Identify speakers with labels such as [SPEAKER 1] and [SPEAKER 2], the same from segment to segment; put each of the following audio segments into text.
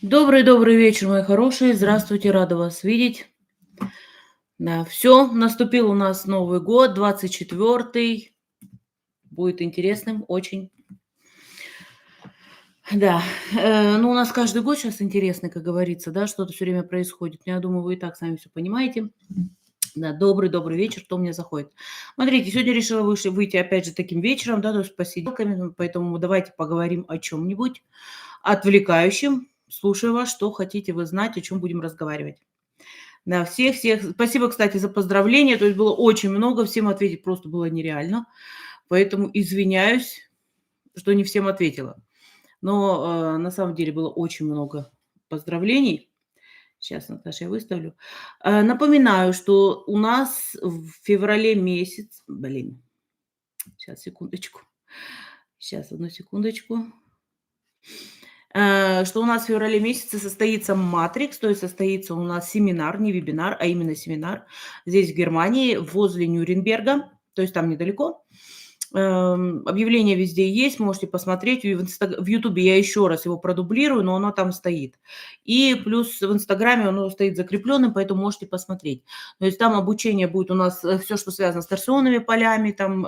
[SPEAKER 1] Добрый вечер, мои хорошие. Здравствуйте, рада вас видеть. Да, все, наступил у нас Новый год, 24-й. Будет интересным очень. Да, ну, у нас каждый год сейчас интересный, как говорится, да, что-то все время происходит. Я думаю, вы и так сами все понимаете. Да, добрый вечер, кто мне заходит. Смотрите, сегодня решила выйти опять же таким вечером, да, то есть с посиделками, поэтому давайте поговорим о чем-нибудь отвлекающем. Слушаю вас, что хотите вы знать, о чем будем разговаривать. Да, всех. Спасибо, кстати, за поздравления. То есть было очень много, всем ответить просто было нереально. Поэтому извиняюсь, что не всем ответила. Но на самом деле было очень много поздравлений. Сейчас, Наташа, я выставлю. Напоминаю, что у нас в феврале месяц... Блин, сейчас, секундочку. Сейчас, одну секундочку. Что у нас в феврале месяце состоится матрикс, то есть состоится у нас семинар, не вебинар, а именно семинар здесь, в Германии, возле Нюрнберга, то есть там недалеко. Объявление везде есть, можете посмотреть. И в Ютубе я еще раз его продублирую, но оно там стоит. И плюс в Инстаграме оно стоит закрепленным, поэтому можете посмотреть. То есть там обучение будет у нас все, что связано с торсионными полями. Там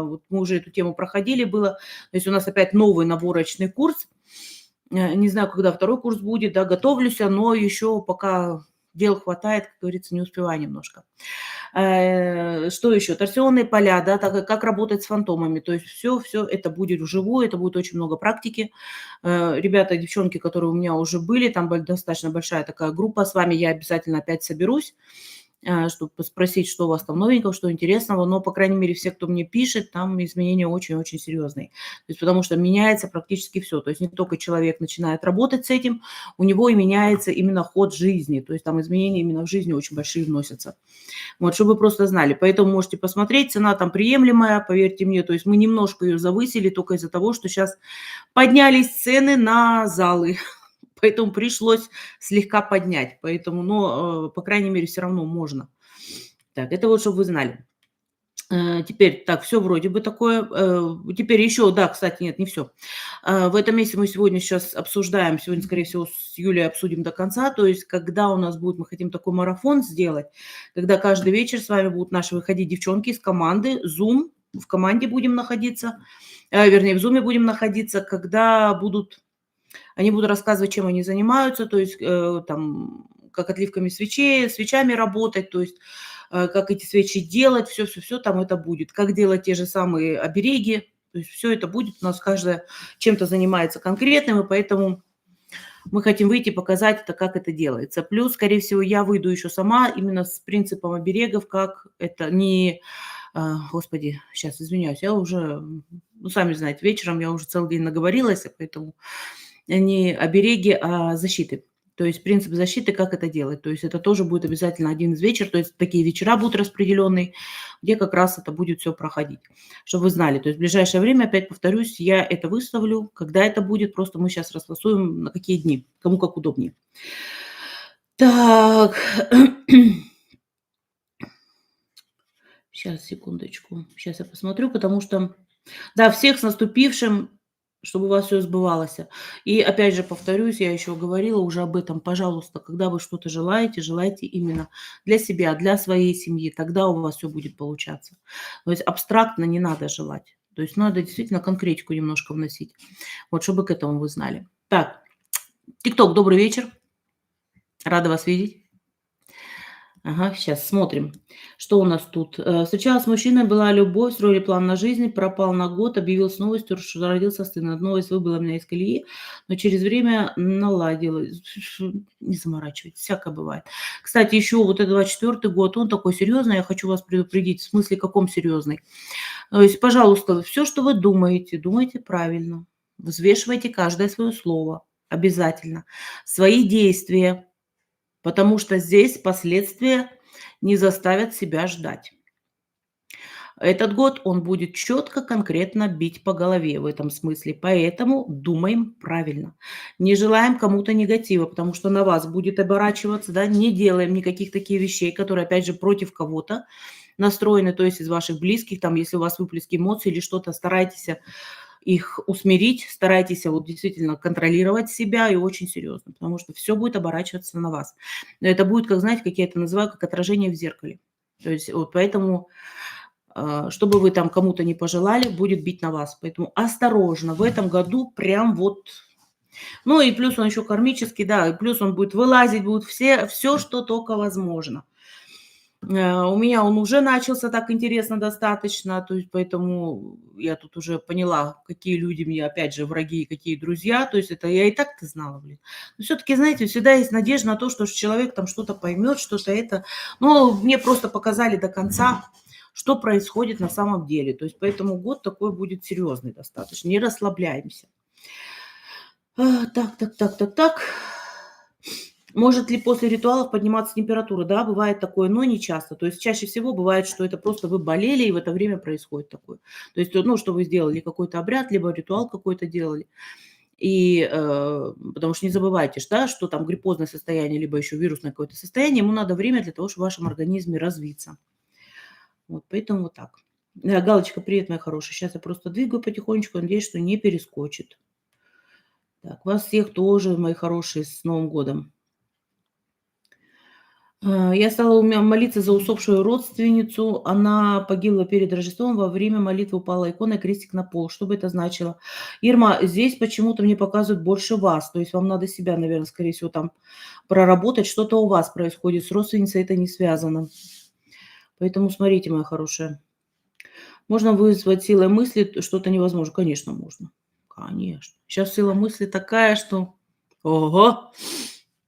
[SPEAKER 1] вот мы уже эту тему проходили, было. То есть у нас опять новый наборочный курс. Не знаю, когда второй курс будет, да, готовлюсь, но еще пока дел хватает, как говорится, не успеваю немножко. Что еще? Торсионные поля, да, так как работать с фантомами. То есть все это будет вживую, это будет очень много практики. Ребята, девчонки, которые у меня уже были, там достаточно большая такая группа. С вами я обязательно опять соберусь, чтобы спросить, что у вас там новенького, что интересного. Но, по крайней мере, все, кто мне пишет, там изменения очень-очень серьезные. То есть потому что меняется практически все. То есть не только человек начинает работать с этим, у него и меняется именно ход жизни. То есть там изменения именно в жизни очень большие вносятся. Вот, чтобы вы просто знали. Поэтому можете посмотреть, цена там приемлемая, поверьте мне. То есть мы немножко ее завысили только из-за того, что сейчас поднялись цены на залы. Поэтому пришлось слегка поднять. Поэтому, но, по крайней мере, все равно можно. Так, это вот чтобы вы знали. Теперь так, все вроде бы такое. Теперь еще, да, кстати, нет, не все. В этом месяце мы сегодня сейчас обсуждаем, сегодня, скорее всего, с Юлей обсудим до конца, то есть когда у нас будет, мы хотим такой марафон сделать, когда каждый вечер с вами будут наши выходить девчонки из команды, Zoom, в команде будем находиться, вернее, в Zoom будем находиться, когда они будут рассказывать, чем они занимаются, то есть там, как отливками свечами работать, то есть как эти свечи делать, все там это будет. Как делать те же самые обереги, то есть все это будет. У нас каждая чем-то занимается конкретным, и поэтому мы хотим выйти и показать это, как это делается. Плюс, скорее всего, я выйду еще сама именно с принципом оберегов, как это не... Господи, сейчас извиняюсь, я уже, ну, сами знаете, вечером я уже целый день наговорилась, поэтому не обереги, а защиты. То есть принцип защиты, как это делать. То есть это тоже будет обязательно один из вечер. То есть такие вечера будут распределенные, где как раз это будет все проходить. Чтобы вы знали. То есть в ближайшее время, опять повторюсь, я это выставлю. Когда это будет, просто мы сейчас расфасуем на какие дни, кому как удобнее. Так. Сейчас, секундочку. Сейчас я посмотрю, потому что... Да, всех с наступившим, чтобы у вас все сбывалось. И опять же повторюсь, я еще говорила уже об этом. Пожалуйста, когда вы что-то желаете, желайте именно для себя, для своей семьи. Тогда у вас все будет получаться. То есть абстрактно не надо желать. То есть надо действительно конкретику немножко вносить. Вот чтобы к этому вы знали. Так, ТикТок, добрый вечер. Рада вас видеть. Ага, сейчас смотрим, что у нас тут. Встречалась с мужчиной, была любовь, строили план на жизнь, пропал на год, объявил с новостью, что родился сын. Одна новость выбила меня из колеи, но через время наладилась. Не заморачивайтесь, всякое бывает. Кстати, еще вот этот 24-й год, он такой серьезный, я хочу вас предупредить, в смысле каком серьезный. То есть, пожалуйста, все, что вы думаете, думайте правильно. Взвешивайте каждое свое слово, обязательно. Свои действия, потому что здесь последствия не заставят себя ждать. Этот год он будет четко, конкретно бить по голове в этом смысле, поэтому думаем правильно. Не желаем кому-то негатива, потому что на вас будет оборачиваться, да, не делаем никаких таких вещей, которые, опять же, против кого-то настроены, то есть из ваших близких, там, если у вас выплески эмоций или что-то, старайтесь их усмирить, старайтесь вот действительно контролировать себя и очень серьезно, потому что все будет оборачиваться на вас. Но это будет, как, знаете, как я это называю, как отражение в зеркале. То есть вот поэтому, что бы вы там кому-то не пожелали, будет бить на вас. Поэтому осторожно, в этом году прям вот. Ну и плюс он еще кармический, да, и плюс он будет вылазить, будет все, что только возможно. У меня он уже начался так интересно достаточно, то есть поэтому я тут уже поняла, какие люди мне, опять же, враги и какие друзья. То есть это я и так-то знала, блин. Но все-таки, знаете, всегда есть надежда на то, что человек там что-то поймет, что-то это. Но мне просто показали до конца, что происходит на самом деле. То есть поэтому год такой будет серьезный достаточно. Не расслабляемся. Так. Может ли после ритуалов подниматься температура? Да, бывает такое, но не часто. То есть чаще всего бывает, что это просто вы болели, и в это время происходит такое. То есть, ну, что вы сделали какой-то обряд, либо ритуал какой-то делали. И потому что не забывайте, да, что там гриппозное состояние, либо еще вирусное какое-то состояние, ему надо время для того, чтобы в вашем организме развиться. Вот, поэтому вот так. Галочка, привет, моя хорошая. Сейчас я просто двигаю потихонечку, надеюсь, что не перескочит. Так, вас всех тоже, мои хорошие, с Новым годом. Я стала молиться за усопшую родственницу. Она погибла перед Рождеством. Во время молитвы упала икона и крестик на пол. Что бы это значило? Ирма, здесь почему-то мне показывают больше вас. То есть вам надо себя, наверное, скорее всего, там проработать. Что-то у вас происходит. С родственницей это не связано. Поэтому смотрите, моя хорошая. Можно вызвать силой мысли что-то невозможно? Конечно, можно. Конечно. Сейчас сила мысли такая, что... Ого!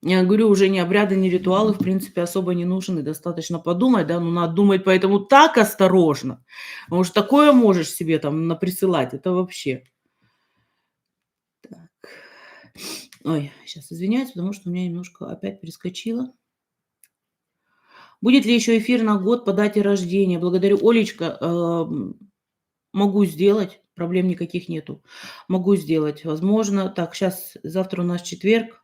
[SPEAKER 1] Я говорю, уже ни обряды, ни ритуалы, в принципе, особо не нужны. Достаточно подумать, да, но надо думать поэтому так осторожно. Потому что такое можешь себе там наприсылать, это вообще. Так. Ой, сейчас извиняюсь, потому что у меня немножко опять перескочило. Будет ли еще эфир на год по дате рождения? Благодарю, Олечка. Могу сделать, проблем никаких нету. Могу сделать, возможно. Так, сейчас, завтра у нас четверг.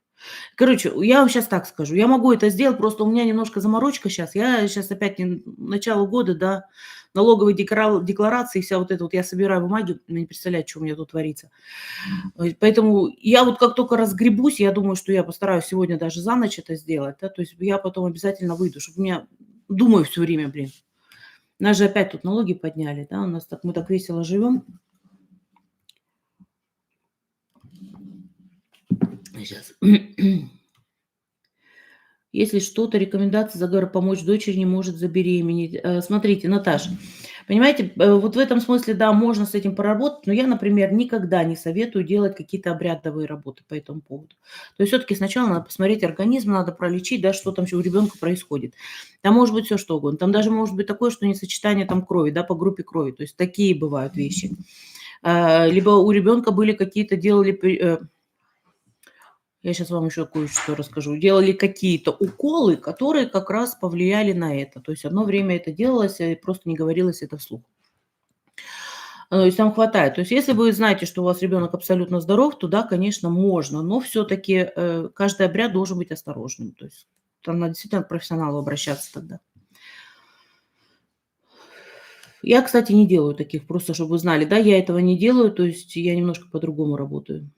[SPEAKER 1] Короче, я вам сейчас так скажу. Я могу это сделать, просто у меня немножко заморочка сейчас. Я сейчас опять начало года, да, налоговые декларации, вся вот это вот. Я собираю бумаги, вы не представляете, что у меня тут творится. Поэтому я вот как только разгребусь, я думаю, что я постараюсь сегодня даже за ночь это сделать. Да, то есть я потом обязательно выйду, чтобы у меня... Думаю все время, блин. Нас же опять тут налоги подняли, да, у нас так, мы так весело живем. Сейчас. Если что-то, рекомендация, заговор помочь дочери не может забеременеть. Смотрите, Наташа, понимаете, вот в этом смысле, да, можно с этим поработать, но я, например, никогда не советую делать какие-то обрядовые работы по этому поводу. То есть все-таки сначала надо посмотреть организм, надо пролечить, да, что там еще у ребенка происходит. Там может быть все что угодно. Там даже может быть такое, что несочетание там крови, да, по группе крови. То есть такие бывают вещи. Либо у ребенка были какие-то, делали... Я сейчас вам еще кое-что расскажу. Делали какие-то уколы, которые как раз повлияли на это. То есть одно время это делалось, и просто не говорилось это вслух. То есть там хватает. То есть если вы знаете, что у вас ребенок абсолютно здоров, то да, конечно, можно. Но все-таки каждый обряд должен быть осторожным. То есть там надо действительно к профессионалу обращаться тогда. Я, кстати, не делаю таких, просто чтобы вы знали. Да, я этого не делаю, то есть я немножко по-другому работаю.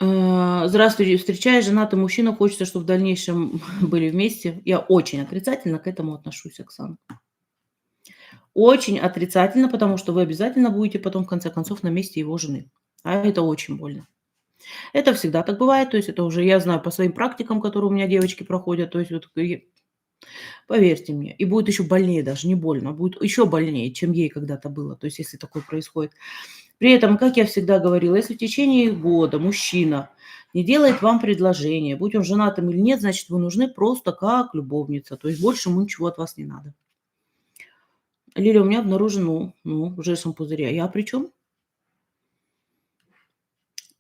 [SPEAKER 1] Здравствуйте, встречая женатый мужчина, хочется, чтобы в дальнейшем были вместе. Я очень отрицательно к этому отношусь, Оксана. Очень отрицательно, потому что вы обязательно будете потом, в конце концов, на месте его жены. А это очень больно. Это всегда так бывает, то есть это уже я знаю по своим практикам, которые у меня девочки проходят, то есть вот поверьте мне, и будет еще больнее даже, не больно, а будет еще больнее, чем ей когда-то было, то есть если такое происходит. При этом, как я всегда говорила, если в течение года мужчина не делает вам предложение, будь он женатым или нет, значит, вы нужны просто как любовница. То есть больше ему ничего от вас не надо. Лиля, у меня обнаружено, в желчном пузыре. Я при чем?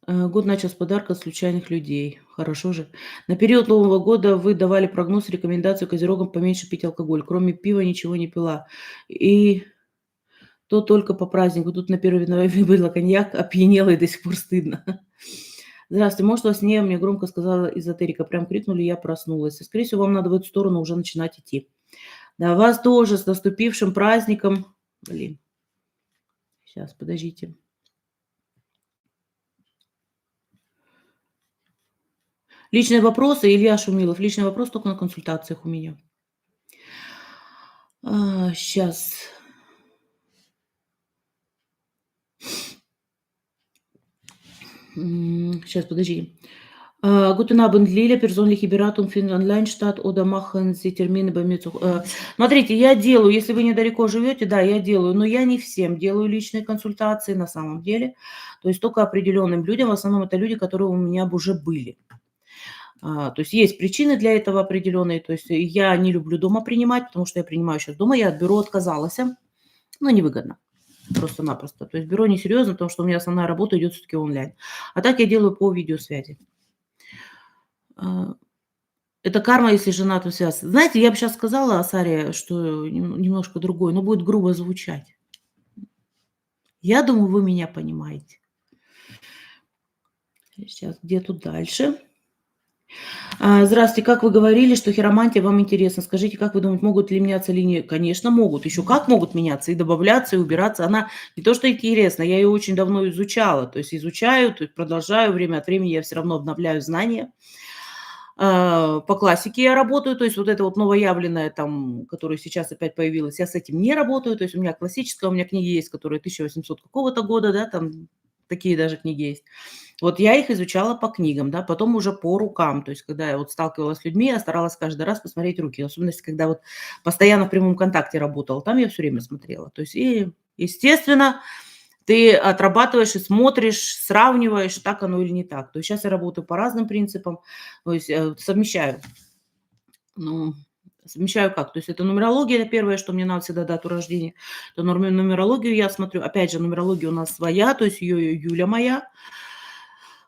[SPEAKER 1] Год начал с подарка от случайных людей. Хорошо же. На период Нового года вы давали прогноз, рекомендацию козерогам поменьше пить алкоголь. Кроме пива ничего не пила. И то только по празднику. Тут на 1 января выпила коньяк, опьянела и до сих пор стыдно. Здравствуйте, может, во сне мне громко сказала эзотерика, прям крикнули, я проснулась. И, скорее всего, вам надо в эту сторону уже начинать идти. Да, вас тоже с наступившим праздником. Блин. Сейчас, подождите. Личные вопросы, Илья Шумилов. Личный вопрос только на консультациях у меня. Сейчас. Сейчас, подожди. Guten Abend, Lila, persönliche Beratung finden online statt oder machen Sie Termine bei mir zu Смотрите, я делаю, если вы недалеко живете, да, я делаю, но я не всем делаю личные консультации на самом деле. То есть только определенным людям, в основном это люди, которые у меня б уже были. То есть причины для этого определенные. То есть я не люблю дома принимать, потому что я принимаю сейчас дома, я от бюро отказалась, но невыгодно. Просто-напросто. То есть бюро несерьезно, потому что у меня основная работа идет все-таки онлайн. А так я делаю по видеосвязи. А, Это карма, если женатым связано. Знаете, я бы сейчас сказала, Саре, что немножко другое, но будет грубо звучать. Я думаю, вы меня понимаете. Сейчас, где тут дальше? Здравствуйте, как вы говорили, что хиромантия вам интересна. Скажите, как вы думаете, могут ли меняться линии? Конечно, могут. Еще как могут меняться и добавляться, и убираться. Она не то, что интересна, я ее очень давно изучала. То есть изучаю, то есть продолжаю время от времени, я все равно обновляю знания. По классике я работаю, то есть вот это вот новоявленное там, которое сейчас опять появилось, я с этим не работаю. То есть у меня классическая, у меня книги есть, которые 1800 какого-то года, да, там такие даже книги есть. Вот я их изучала по книгам, да, потом уже по рукам. То есть когда я вот сталкивалась с людьми, я старалась каждый раз посмотреть руки. Особенно если когда вот постоянно в прямом контакте работала, там я все время смотрела. То есть и, естественно, ты отрабатываешь и смотришь, сравниваешь, так оно или не так. То есть сейчас я работаю по разным принципам, то есть совмещаю. Ну, совмещаю как? То есть это нумерология, это первое, что мне надо всегда дату рождения. То нумерологию я смотрю. Опять же, нумерология у нас своя, то есть ее Юля моя.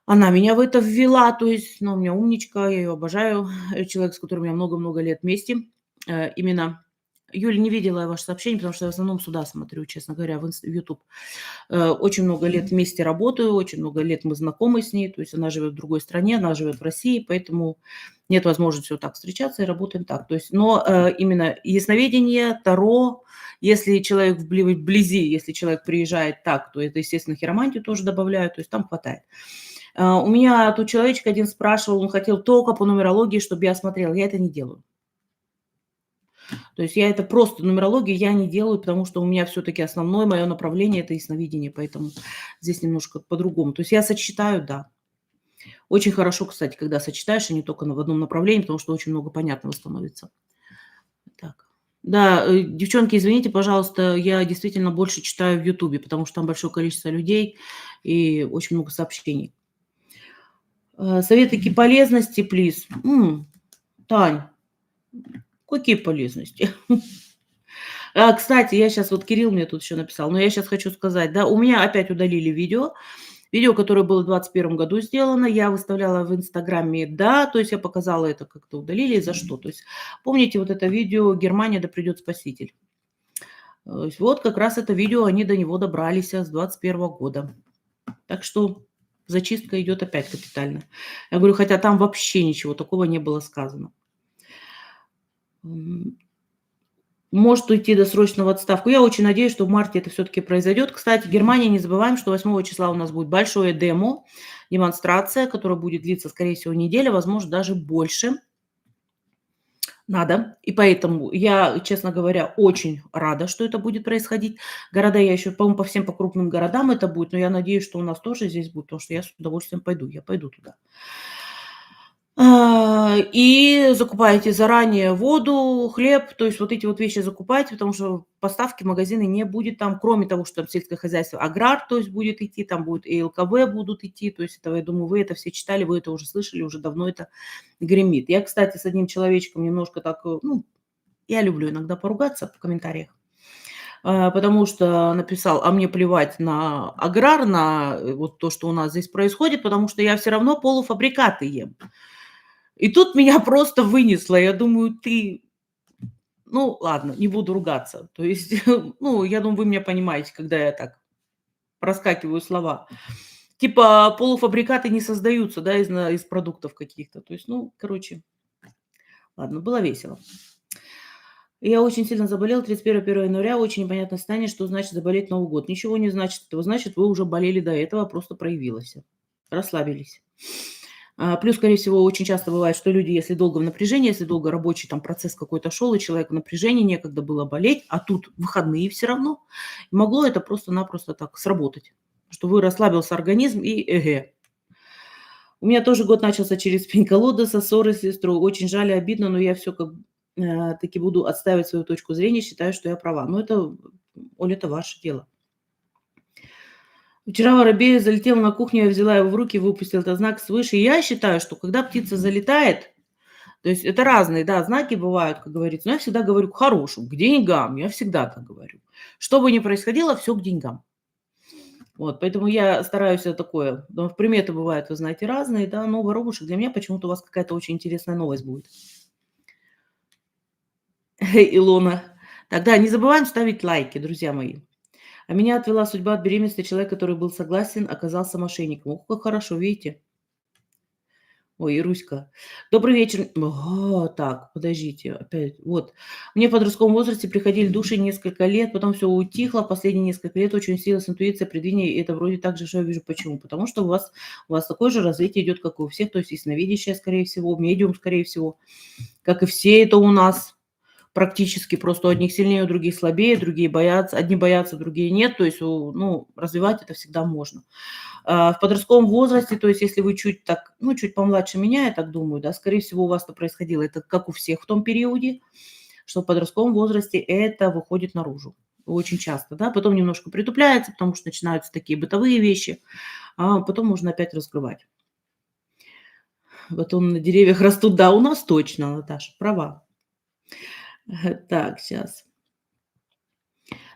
[SPEAKER 1] Она меня в это ввела, то есть, ну, у меня умничка, я ее обожаю. Человек, с которым я много-много лет вместе. Именно Юля, не видела я ваше сообщение, потому что я в основном сюда смотрю, честно говоря, в YouTube. Очень много лет вместе работаю, очень много лет мы знакомы с ней, то есть она живет в другой стране, она живет в России, поэтому нет возможности вот так встречаться и работаем так. То есть, но именно ясновидение, таро, если человек вблизи, если человек приезжает так, то это, естественно, хиромантию тоже добавляю, то есть там хватает. У меня тут человечек один спрашивал, он хотел только по нумерологии, чтобы я смотрела. Я это не делаю. То есть я это просто нумерологию я не делаю, потому что у меня все-таки основное мое направление – это ясновидение, поэтому здесь немножко по-другому. То есть я сочетаю, да. Очень хорошо, кстати, когда сочетаешь, а не только в одном направлении, потому что очень много понятного становится. Так. Да, девчонки, извините, пожалуйста, я действительно больше читаю в Ютубе, потому что там большое количество людей и очень много сообщений. Советики полезности, плиз. Тань, какие полезности? Кстати, я сейчас вот Кирилл мне тут еще написал, но я сейчас хочу сказать, да, у меня опять удалили видео, которое было в 2021 году сделано, я выставляла в Инстаграме, да, то есть я показала это, как-то удалили, за что. То есть помните вот это видео «Германия, да придет спаситель». То есть вот как раз это видео, они до него добрались с 2021 года. Так что зачистка идет опять капитально. Я говорю, хотя там вообще ничего такого не было сказано. Может уйти досрочно в отставку. Я очень надеюсь, что в марте это все-таки произойдет. Кстати, Германия, не забываем, что 8 числа у нас будет большое демо, демонстрация, которая будет длиться, скорее всего, неделю, возможно, даже больше. Надо. И поэтому я, честно говоря, очень рада, что это будет происходить. Города я еще, по-моему, по всем по крупным городам это будет, но я надеюсь, что у нас тоже здесь будет, потому что я с удовольствием пойду. Я пойду туда. И закупаете заранее воду, хлеб, то есть вот эти вот вещи закупайте, потому что поставки в магазины не будет там, кроме того, что там сельское хозяйство, аграр, то есть будет идти, там будет и ЛКВ будут идти, то есть это, я думаю, вы это все читали, вы это уже слышали, уже давно это гремит. Я, кстати, с одним человечком немножко так, я люблю иногда поругаться в комментариях, потому что написал, а мне плевать на аграр, на вот то, что у нас здесь происходит, потому что я все равно полуфабрикаты ем. И тут меня просто вынесло. Я думаю, ну ладно, не буду ругаться. То есть, я думаю, вы меня понимаете, когда я так проскакиваю слова. Типа полуфабрикаты не создаются, да, из продуктов каких-то. То есть, короче, ладно, было весело. Я очень сильно заболела 31 января, очень непонятное состояние, что значит заболеть Новый год. Ничего не значит этого, значит, вы уже болели до этого, просто проявилось. Расслабились. Плюс, скорее всего, очень часто бывает, что люди, если долго в напряжении, если долго рабочий там процесс какой-то шел, и человек в напряжении, некогда было болеть, а тут выходные все равно, могло это просто-напросто так сработать, что вы расслабился организм и эге. У меня тоже год начался через пень-колоды, ссоры с сестрой. Очень жаль и обидно, но я все таки буду отстаивать свою точку зрения, считаю, что я права. Но это, Оля, это ваше дело. Вчера воробей залетел на кухню, я взяла его в руки, выпустила этот знак свыше. И я считаю, что когда птица залетает, то есть это разные, да, знаки бывают, как говорится, но я всегда говорю к хорошему, к деньгам, я всегда так говорю. Что бы ни происходило, все к деньгам. Вот, поэтому я стараюсь это такое, ну, приметы бывают, вы знаете, разные, да, но воробушек для меня почему-то у вас какая-то очень интересная новость будет. Илона. Тогда не забываем ставить лайки, друзья мои. А меня отвела судьба от беременности. Человек, который был согласен, оказался мошенником. Ох, как хорошо, видите? Ой, Ируська. Добрый вечер. Так, подождите, опять. Вот. Мне в подростковом возрасте приходили души несколько лет, потом все утихло. Последние несколько лет очень усилилась интуиция, предвидение. И это вроде так же, что я вижу. Почему? Потому что у вас такое же развитие идет, как и у всех. То есть ясновидящее, скорее всего, медиум, скорее всего. Как и все это у нас. Практически просто у одних сильнее, у других слабее, другие боятся, одни боятся, другие нет. То есть, ну, развивать это всегда можно. В подростковом возрасте, то есть если вы чуть так, ну, чуть помладше меня, я так думаю, да, скорее всего, у вас-то происходило это как у всех в том периоде, что в подростковом возрасте это выходит наружу. Очень часто, да, потом немножко притупляется, потому что начинаются такие бытовые вещи, а потом можно опять раскрывать. Потом на деревьях растут, да, у нас точно, Наташа, права. Так, сейчас.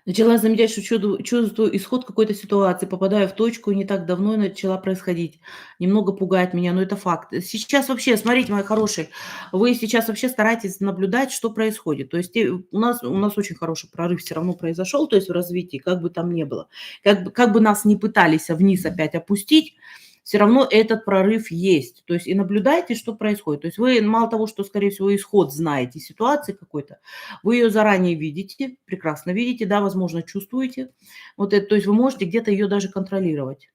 [SPEAKER 1] Начала замечать, что чувствую исход какой-то ситуации, попадаю в точку, не так давно и начала происходить. Немного пугает меня, но это факт. Сейчас вообще, смотрите, мои хорошие, вы сейчас вообще старайтесь наблюдать, что происходит. То есть у нас очень хороший прорыв все равно произошел, то есть в развитии, как бы там ни было. Как бы нас не пытались вниз опять опустить, все равно этот прорыв есть. То есть и наблюдайте, что происходит. То есть вы мало того, что, скорее всего, исход знаете ситуации какой-то, вы ее заранее видите, прекрасно видите, да, возможно, чувствуете. Вот это, то есть вы можете где-то ее даже контролировать.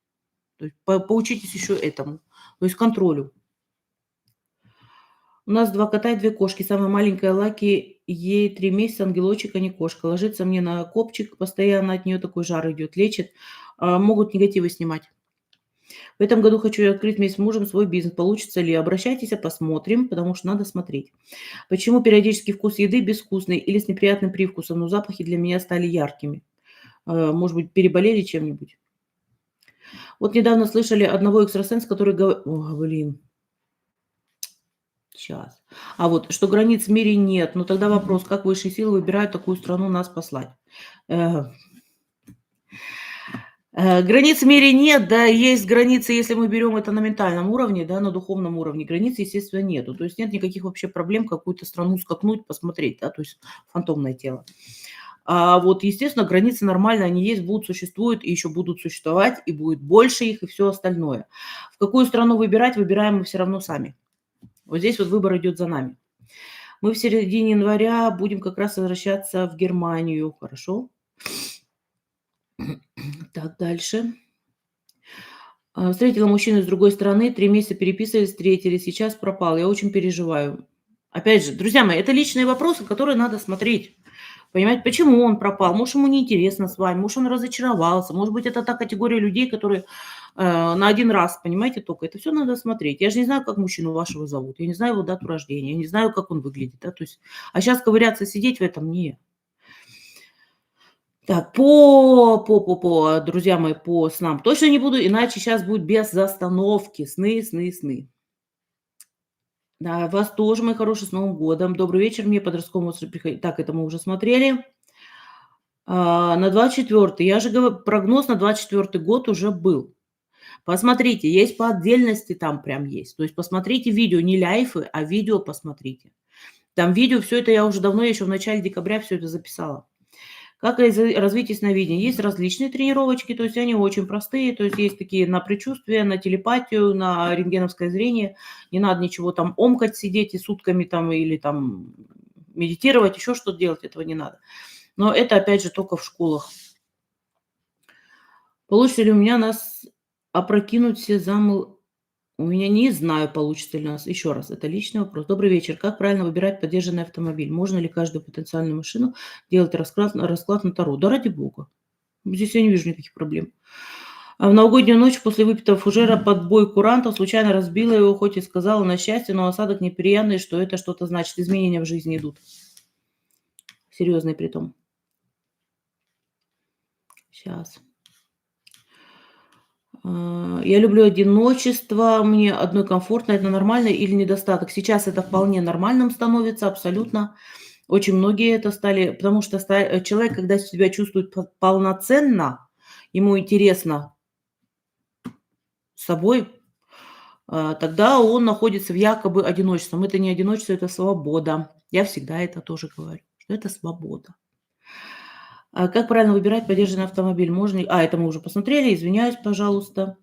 [SPEAKER 1] То есть поучитесь еще этому, то есть контролю. У нас 2 кота и 2 кошки. Самая маленькая Лаки, ей 3 месяца, ангелочек, а не кошка. Ложится мне на копчик, постоянно от нее такой жар идет, лечит. Могут негативы снимать. В этом году хочу я открыть вместе с мужем свой бизнес. Получится ли? Обращайтесь, посмотрим, потому что надо смотреть. Почему периодически вкус еды безвкусный или с неприятным привкусом, но запахи для меня стали яркими? Может быть, переболели чем-нибудь? Вот недавно слышали одного экстрасенса, который говорит... О, блин, сейчас. А вот, что границ в мире нет. Ну тогда вопрос, как высшие силы выбирают такую страну нас послать? Э, Границ в мире нет, да, есть границы, если мы берем это на ментальном уровне, да, на духовном уровне, границ, естественно, нету. То есть нет никаких вообще проблем какую-то страну скакнуть, посмотреть, да, то есть фантомное тело. А вот, естественно, границы нормально, они есть, будут, существуют, и еще будут существовать, и будет больше их, и все остальное. В какую страну выбирать, выбираем мы все равно сами. Вот здесь вот выбор идет за нами. Мы в середине января будем как раз возвращаться в Германию. Хорошо. Так, дальше. Встретила мужчину с другой стороны, 3 месяца переписывались, встретились, сейчас пропал. Я очень переживаю. Опять же, друзья мои, это личные вопросы, которые надо смотреть. Понимаете, почему он пропал? Может, ему неинтересно с вами, может, он разочаровался, может быть, это та категория людей, которые на один раз, понимаете, только. Это все надо смотреть. Я же не знаю, как мужчину вашего зовут, я не знаю его дату рождения, я не знаю, как он выглядит. Да? То есть, а сейчас ковыряться, сидеть в этом не. Так, друзья мои, по снам точно не буду, иначе сейчас будет без остановки. Сны, сны, сны. Да, вас тоже, мои хорошие, с Новым годом. Добрый вечер, мне подростковому возрасте приходить. Так, это мы уже смотрели. На 24-й. Я же говорю, прогноз на 24-й год уже был. Посмотрите, есть по отдельности, там прям есть. То есть посмотрите видео, не ляйфы, а видео посмотрите. Там видео, все это я уже давно, еще в начале декабря все это записала. Как развить ясновидение? Есть различные тренировочки, то есть они очень простые, то есть есть такие на предчувствие, на телепатию, на рентгеновское зрение. Не надо ничего там омкать, сидеть и сутками там или там медитировать, еще что-то делать, этого не надо. Но это, опять же, только в школах. Получится ли у меня нас опрокинуть все замы? У меня не знаю, получится ли у нас. Еще раз, это личный вопрос. Добрый вечер. Как правильно выбирать поддержанный автомобиль? Можно ли каждую потенциальную машину делать расклад на Таро? Да ради бога. Здесь я не вижу никаких проблем. А в новогоднюю ночь после выпитого фужера под бой курантов случайно разбила его, хоть и сказала на счастье, но осадок неприятный, что это что-то значит. Изменения в жизни идут. Серьезные притом. Сейчас. Я люблю одиночество, мне одной комфортно, это нормально или недостаток? Сейчас это вполне нормальным становится, абсолютно. Очень многие это стали, потому что человек, когда себя чувствует полноценно, ему интересно с собой, тогда он находится в якобы одиночестве. Это не одиночество, это свобода. Я всегда это тоже говорю, что это свобода. Как правильно выбирать подержанный автомобиль? Можно это мы уже посмотрели, извиняюсь, пожалуйста.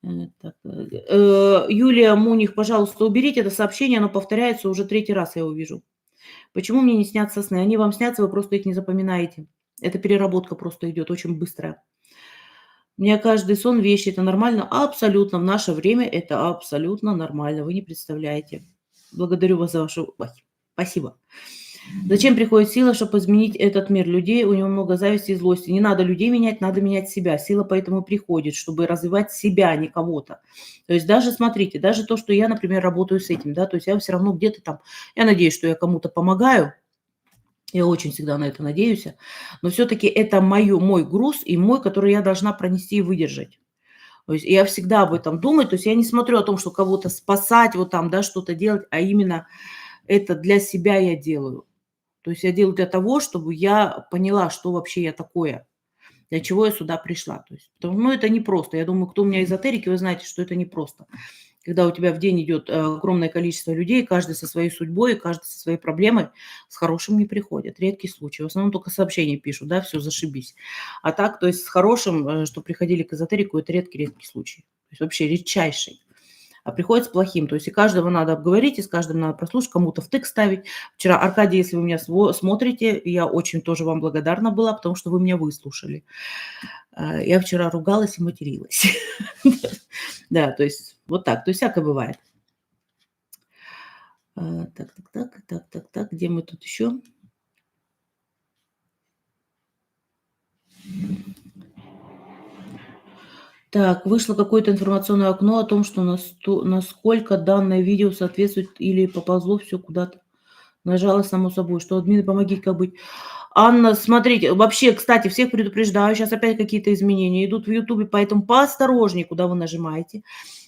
[SPEAKER 1] Юлия Муних, пожалуйста, уберите это сообщение, оно повторяется уже 3-й раз, я его вижу. Почему мне не снятся сны? Они вам снятся, вы просто их не запоминаете. Это переработка просто идет очень быстрая. У меня каждый сон вещи, это нормально? Абсолютно. В наше время это абсолютно нормально. Вы не представляете. Благодарю вас за вашу... Спасибо. Зачем приходит сила, чтобы изменить этот мир? Людей, у него много зависти и злости. Не надо людей менять, надо менять себя. Сила поэтому приходит, чтобы развивать себя, а не кого-то. То есть даже, смотрите, даже то, что я, например, работаю с этим, да, то есть я все равно где-то там, я надеюсь, что я кому-то помогаю, я очень всегда на это надеюсь, но все-таки это мой груз и мой, который я должна пронести и выдержать. То есть я всегда об этом думаю, то есть я не смотрю о том, что кого-то спасать, вот там, да, что-то делать, а именно это для себя я делаю. То есть я делаю для того, чтобы я поняла, что вообще я такое, для чего я сюда пришла. То есть, это непросто. Я думаю, кто у меня эзотерики, вы знаете, что это непросто. Когда у тебя в день идет огромное количество людей, каждый со своей судьбой, каждый со своей проблемой, с хорошим не приходят. Редкий случай. В основном только сообщения пишут, да, все, зашибись. А так, то есть с хорошим, что приходили к эзотерику, это редкий случай. То есть вообще редчайший. А приходит с плохим. То есть и каждого надо обговорить, и с каждым надо прослушать, кому-то втык ставить. Вчера, Аркадий, если вы меня смотрите, я очень тоже вам благодарна была, потому что вы меня выслушали. Я вчера ругалась и материлась. Да, то есть вот так. То есть всякое бывает. Так, где мы тут еще? Так, вышло какое-то информационное окно о том, что насколько данное видео соответствует или поползло все куда-то. Нажала само собой, что админы, помогите, как быть. Анна, смотрите, вообще, кстати, всех предупреждаю, сейчас опять какие-то изменения идут в Ютубе, поэтому поосторожнее, куда вы нажимаете.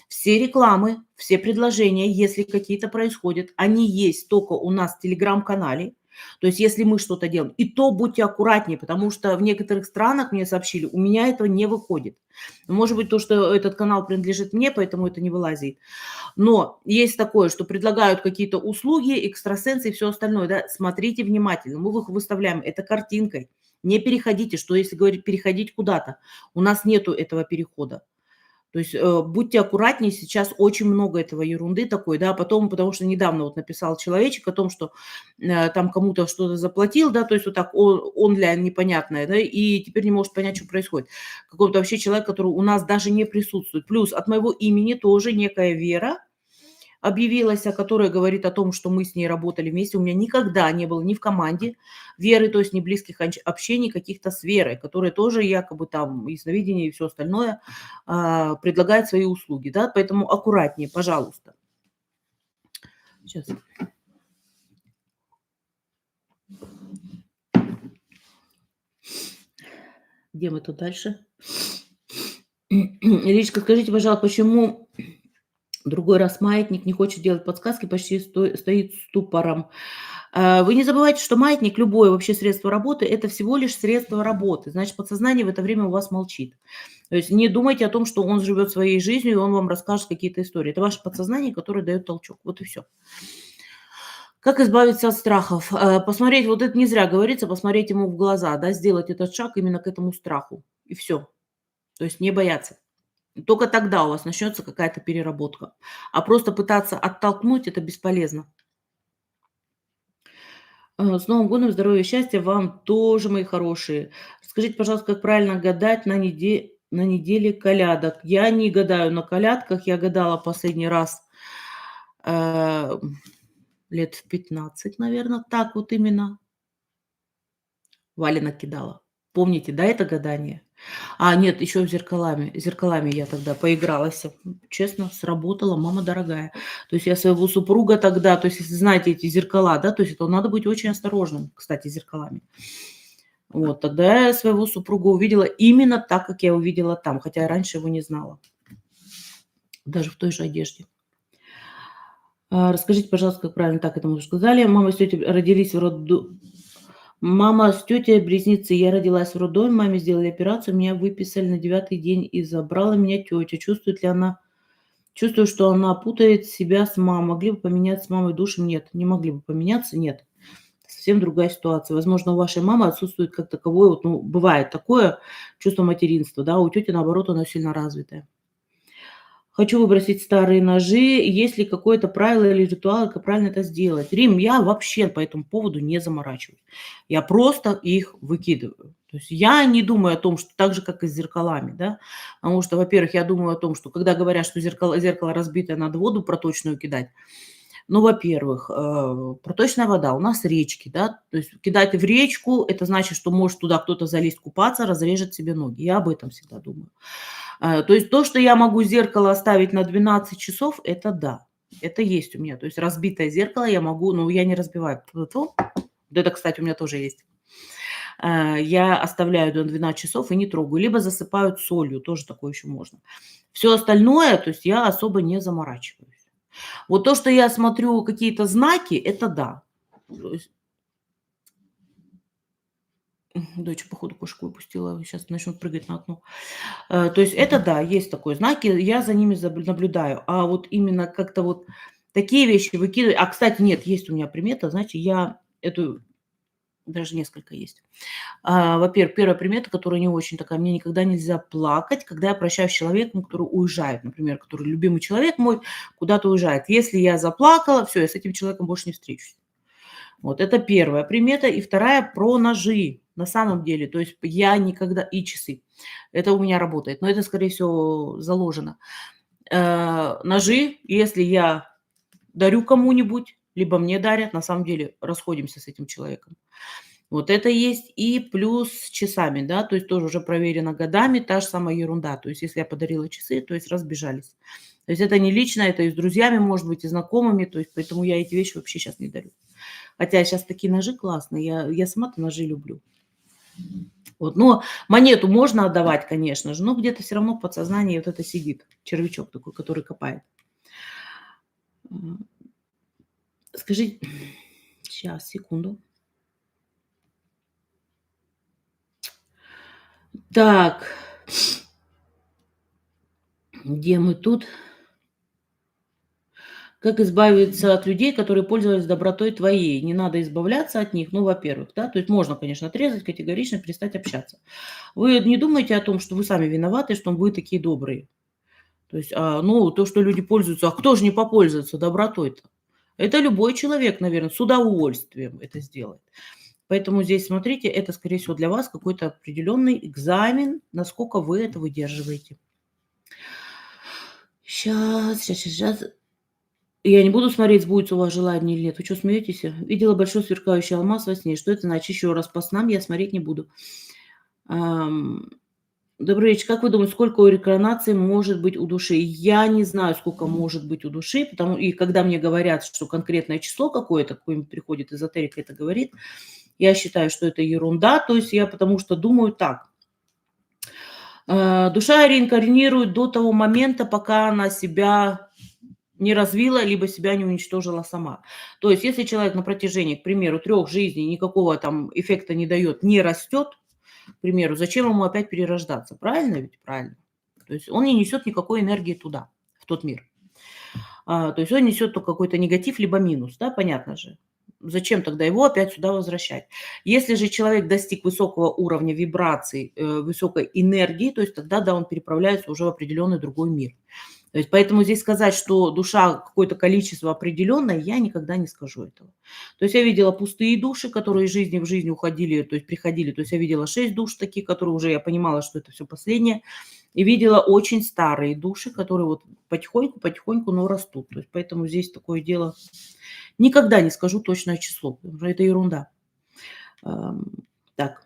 [SPEAKER 1] Все рекламы, все предложения, если какие-то происходят, они есть только у нас в Телеграм-канале. То есть если мы что-то делаем, и то будьте аккуратнее, потому что в некоторых странах мне сообщили, у меня этого не выходит. Может быть, то, что этот канал принадлежит мне, поэтому это не вылазит. Но есть такое, что предлагают какие-то услуги, экстрасенсы и все остальное. Да? Смотрите внимательно. Мы их выставляем это картинкой. Не переходите, что если говорить переходить куда-то. У нас нету этого перехода. То есть будьте аккуратнее, сейчас очень много этого ерунды такой, да, потом, потому что недавно вот написал человечек о том, что там кому-то что-то заплатил, да, то есть вот так онлайн непонятное, да, и теперь не может понять, что происходит. Какой-то вообще человек, который у нас даже не присутствует. Плюс от моего имени тоже некая Вера объявилась, которая говорит о том, что мы с ней работали вместе. У меня никогда не было ни в команде Веры, то есть ни близких общений каких-то с Верой, которая тоже якобы там ясновидение и все остальное предлагает свои услуги. Да? Поэтому аккуратнее, пожалуйста. Сейчас. Где мы тут дальше? Иришка, скажите, пожалуйста, почему другой раз маятник не хочет делать подсказки, почти стоит ступором? Вы не забывайте, что маятник, любое вообще средство работы, это всего лишь средство работы. Значит, подсознание в это время у вас молчит. То есть не думайте о том, что он живет своей жизнью, и он вам расскажет какие-то истории. Это ваше подсознание, которое дает толчок. Вот и все. Как избавиться от страхов? Посмотреть, вот это не зря говорится, посмотреть ему в глаза, да, сделать этот шаг именно к этому страху. И все. То есть не бояться. Только тогда у вас начнется какая-то переработка. А просто пытаться оттолкнуть это бесполезно. С Новым годом, здоровья, счастья вам тоже, мои хорошие. Скажите, пожалуйста, как правильно гадать на неделе колядок? Я не гадаю на колядках, я гадала последний раз, э, лет в 15, наверно, так вот именно. Валенок кидала. Помните, да, это гадание? А, нет, еще зеркалами. Зеркалами я тогда поигралась. Честно, сработало, мама дорогая. То есть я своего супруга тогда, то есть если знаете эти зеркала, да, то есть это надо быть очень осторожным, кстати, с зеркалами. Вот, тогда я своего супруга увидела именно так, как я увидела там, хотя я раньше его не знала, даже в той же одежде. Расскажите, пожалуйста, как правильно, так, это мы уже сказали. Мама с тетей близнецы. Я родилась в роддоме, маме сделали операцию, меня выписали на 9-й день и забрала меня тетя. Чувствует ли она чувствую, что она путает себя с мамой. Могли бы поменяться с мамой душем? Нет. Не могли бы поменяться? Нет. Совсем другая ситуация. Возможно, у вашей мамы отсутствует как таковое, вот, ну, бывает такое чувство материнства, да, у тети, наоборот, оно сильно развитое. Хочу выбросить старые ножи. Есть ли какое-то правило или ритуал, как правильно это сделать? Рим, я вообще по этому поводу не заморачиваюсь. Я просто их выкидываю. То есть я не думаю о том, что так же, как и с зеркалами, да. Потому что, во-первых, я думаю о том, что когда говорят, что зеркало разбитое, надо воду проточную кидать. Ну, во-первых, проточная вода, у нас речки, да, то есть кидать в речку, это значит, что может туда кто-то залезть купаться, разрежет себе ноги. Я об этом всегда думаю. То есть то, что я могу зеркало оставить на 12 часов, это да, это есть у меня. То есть разбитое зеркало я могу, но я не разбиваю. Тьфу-тьфу. Вот это, кстати, у меня тоже есть. Я оставляю до 12 часов и не трогаю. Либо засыпают солью, тоже такое еще можно. Все остальное, то есть я особо не заморачиваюсь. Вот то, что я смотрю какие-то знаки, это да. То есть дочь, походу, кошку выпустила, сейчас начнут прыгать на окно. То есть это да, есть такой знаки, я за ними наблюдаю. А вот именно как-то вот такие вещи выкидывать. А, кстати, нет, есть у меня примета, знаете, я эту даже несколько есть. Во-первых, первая примета, которая не очень такая, мне никогда нельзя плакать, когда я прощаюсь с человеком, который уезжает, например, который любимый человек мой куда-то уезжает. Если я заплакала, все, я с этим человеком больше не встречусь. Вот это первая примета. И вторая про ножи. На самом деле, то есть я никогда и часы. Это у меня работает, но это, скорее всего, заложено. Ножи, если я дарю кому-нибудь, либо мне дарят, на самом деле расходимся с этим человеком. Вот это есть. И плюс с часами, да, то есть тоже уже проверено годами, та же самая ерунда. То есть если я подарила часы, то есть разбежались. То есть это не лично, это и с друзьями, может быть, и знакомыми, то есть поэтому я эти вещи вообще сейчас не дарю. Хотя сейчас такие ножи классные, я сама-то ножи люблю. Вот, но монету можно отдавать, конечно же, но где-то все равно в подсознании вот это сидит, червячок такой, который копает. М, скажи сейчас, секунду. Так, где мы тут? Как избавиться от людей, которые пользовались добротой твоей? Не надо избавляться от них, ну, во-первых, да, то есть можно, конечно, отрезать категорично, перестать общаться. Вы не думаете о том, что вы сами виноваты, что вы такие добрые? То есть, ну, то, что люди пользуются, а кто же не попользуется добротой-то? Это любой человек, наверное, с удовольствием это сделает. Поэтому здесь, смотрите, это, скорее всего, для вас какой-то определенный экзамен, насколько вы это выдерживаете. Сейчас. Я не буду смотреть, сбудется у вас желание или нет. Вы что смеетесь? Видела большой сверкающий алмаз во сне. Что это значит? Еще раз, по снам я смотреть не буду. Ам, добрый вечер. Как вы думаете, сколько реинкарнаций может быть у души? Я не знаю, сколько может быть у души, и когда мне говорят, что конкретное число какое-то, какой-нибудь приходит эзотерик, это говорит, я считаю, что это ерунда. То есть я потому что думаю так. Душа реинкарнирует до того момента, пока она себя не развила, либо себя не уничтожила сама. То есть если человек на протяжении, к примеру, 3 жизней никакого там эффекта не дает, не растет, к примеру, зачем ему опять перерождаться? Правильно ведь? Правильно. То есть он не несет никакой энергии туда, в тот мир. То есть он несет только какой-то негатив либо минус, да, понятно же. Зачем тогда его опять сюда возвращать? Если же человек достиг высокого уровня вибраций, высокой энергии, то есть тогда, да, он переправляется уже в определенный другой мир. То есть поэтому здесь сказать, что душа какое-то количество определенное, я никогда не скажу этого. То есть я видела пустые души, которые из жизни в жизнь уходили, то есть приходили. То есть я видела 6 душ таких, которые уже я понимала, что это все последнее. И видела очень старые души, которые вот потихоньку, но растут. То есть поэтому здесь такое дело. Никогда не скажу точное число, потому что это ерунда. Ам, Так.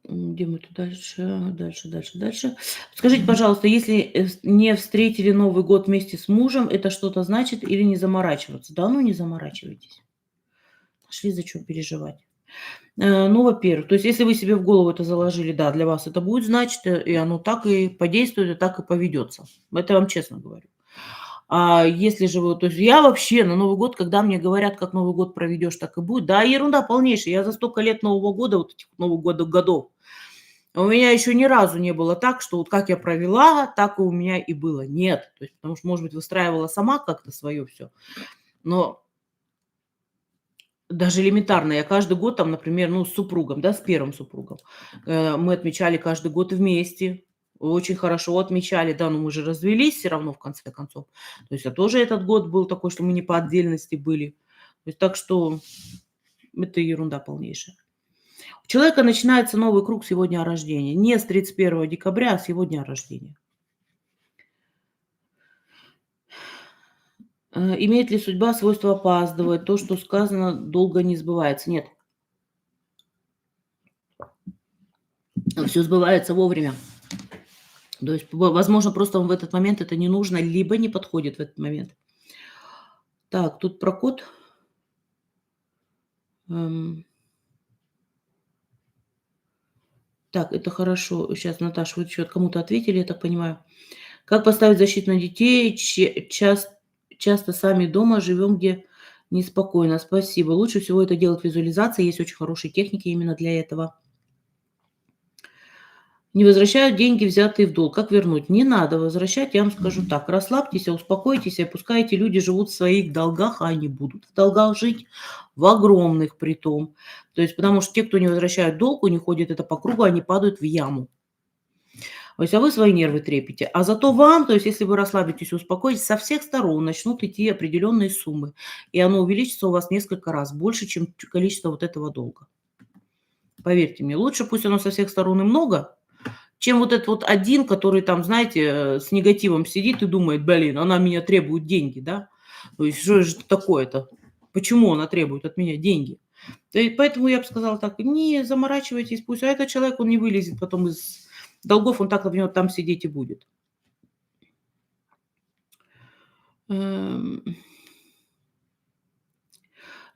[SPEAKER 1] Где мы тут дальше. Скажите, пожалуйста, если, не встретили Новый год вместе с мужем, это что-то значит или не заморачиваться? Да ну не заморачивайтесь. Нашли за чё переживать. Ну, во-первых, то есть если вы себе в голову это заложили, да, для вас это будет значить, и оно так и подействует, и так и поведется. Это я вам честно говорю. А если же вы, то есть я вообще на Новый год, когда мне говорят, как Новый год проведешь, так и будет. Да, ерунда полнейшая. Я за столько лет Нового года, вот этих Новых годов, у меня еще ни разу не было так, что вот как я провела, так и у меня и было. Нет. То есть, потому что, может быть, выстраивала сама как-то свое все. Но даже элементарно, я каждый год там, например, ну, с супругом, да, с первым супругом, мы отмечали каждый год вместе, очень хорошо отмечали, да, но мы же развелись все равно в конце концов. То есть, тоже этот год был такой, что мы не по отдельности были. То есть, так что это ерунда полнейшая. У человека начинается новый круг с его дня рождения. Не с 31 декабря, а с его дня рождения. Имеет ли судьба свойство опаздывать? То, что сказано, долго не сбывается. Нет, все сбывается вовремя. То есть, возможно, просто вам в этот момент это не нужно, либо не подходит в этот момент. Так, тут про код. Эм, Так, это хорошо. Сейчас, Наташа, вы еще кому-то ответили, я так понимаю. Как поставить защиту на детей? Часто сами дома живем, где неспокойно. Спасибо. Лучше всего это делать визуализация. Есть очень хорошие техники именно для этого. Не возвращают деньги, взятые в долг. Как вернуть? Не надо возвращать, я вам скажу так. Расслабьтесь, успокойтесь, и пускай эти люди живут в своих долгах, а они будут в долгах жить, в огромных притом. То есть, потому что те, кто не возвращают долг, у них ходит это по кругу, они падают в яму. То есть, а вы свои нервы трепите. А зато вам, то есть, если вы расслабитесь и успокоитесь, со всех сторон начнут идти определенные суммы. И оно увеличится у вас несколько раз, больше, чем количество вот этого долга. Поверьте мне, лучше пусть оно со всех сторон и много, чем вот этот вот один, который там, знаете, с негативом сидит и думает: "Блин, она меня требует деньги", да. То есть что же это такое-то? Почему она требует от меня деньги? То есть поэтому я бы сказала так: не заморачивайтесь, пусть, а этот человек, он не вылезет потом из долгов, он так в него там сидеть и будет. Эм,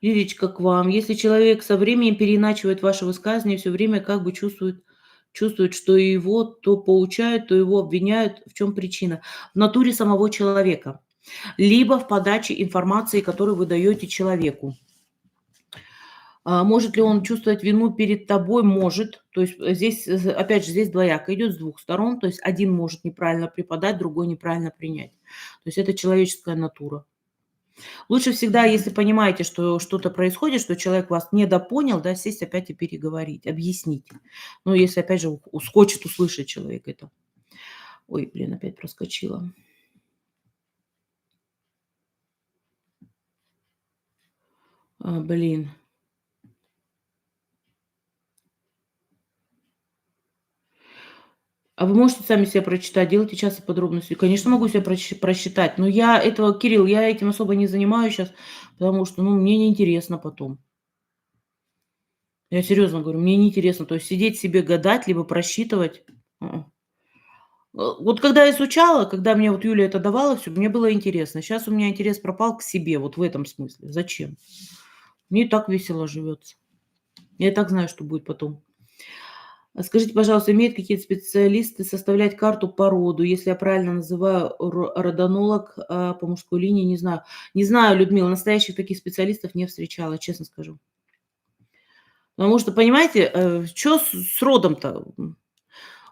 [SPEAKER 1] Лилечка, к вам. Если человек со временем переиначивает ваше высказывание, все время как бы чувствует, что его то поучают, то его обвиняют. В чем причина? В натуре самого человека, либо в подаче информации, которую вы даете человеку. Может ли он чувствовать вину перед тобой? Может. То есть, здесь, опять же, здесь двояко идет с двух сторон. То есть один может неправильно преподать, другой неправильно принять. То есть это человеческая натура. Лучше всегда, если понимаете, что что-то происходит, что человек вас недопонял, да, сесть опять и переговорить, объяснить. Ну, если, опять же, хочет услышать человек это. Ой, блин, опять проскочила. Блин. А вы можете сами себе прочитать? Делайте часто подробности. Конечно, могу себе просчитать, но я этого, Кирилл, я этим особо не занимаюсь сейчас, потому что, ну, мне неинтересно потом. Я серьезно говорю, мне неинтересно. То есть сидеть себе гадать, либо просчитывать. Вот когда я изучала, когда мне вот Юля это давала все, мне было интересно. Сейчас у меня интерес пропал к себе, вот в этом смысле. Зачем? Мне и так весело живется. Я и так знаю, что будет потом. Скажите, пожалуйста, имеют какие-то специалисты составлять карту по роду? Если я правильно называю, родонолог, по мужской линии, не знаю. Не знаю, Людмила, настоящих таких специалистов не встречала, честно скажу. Потому что, понимаете, что с родом-то?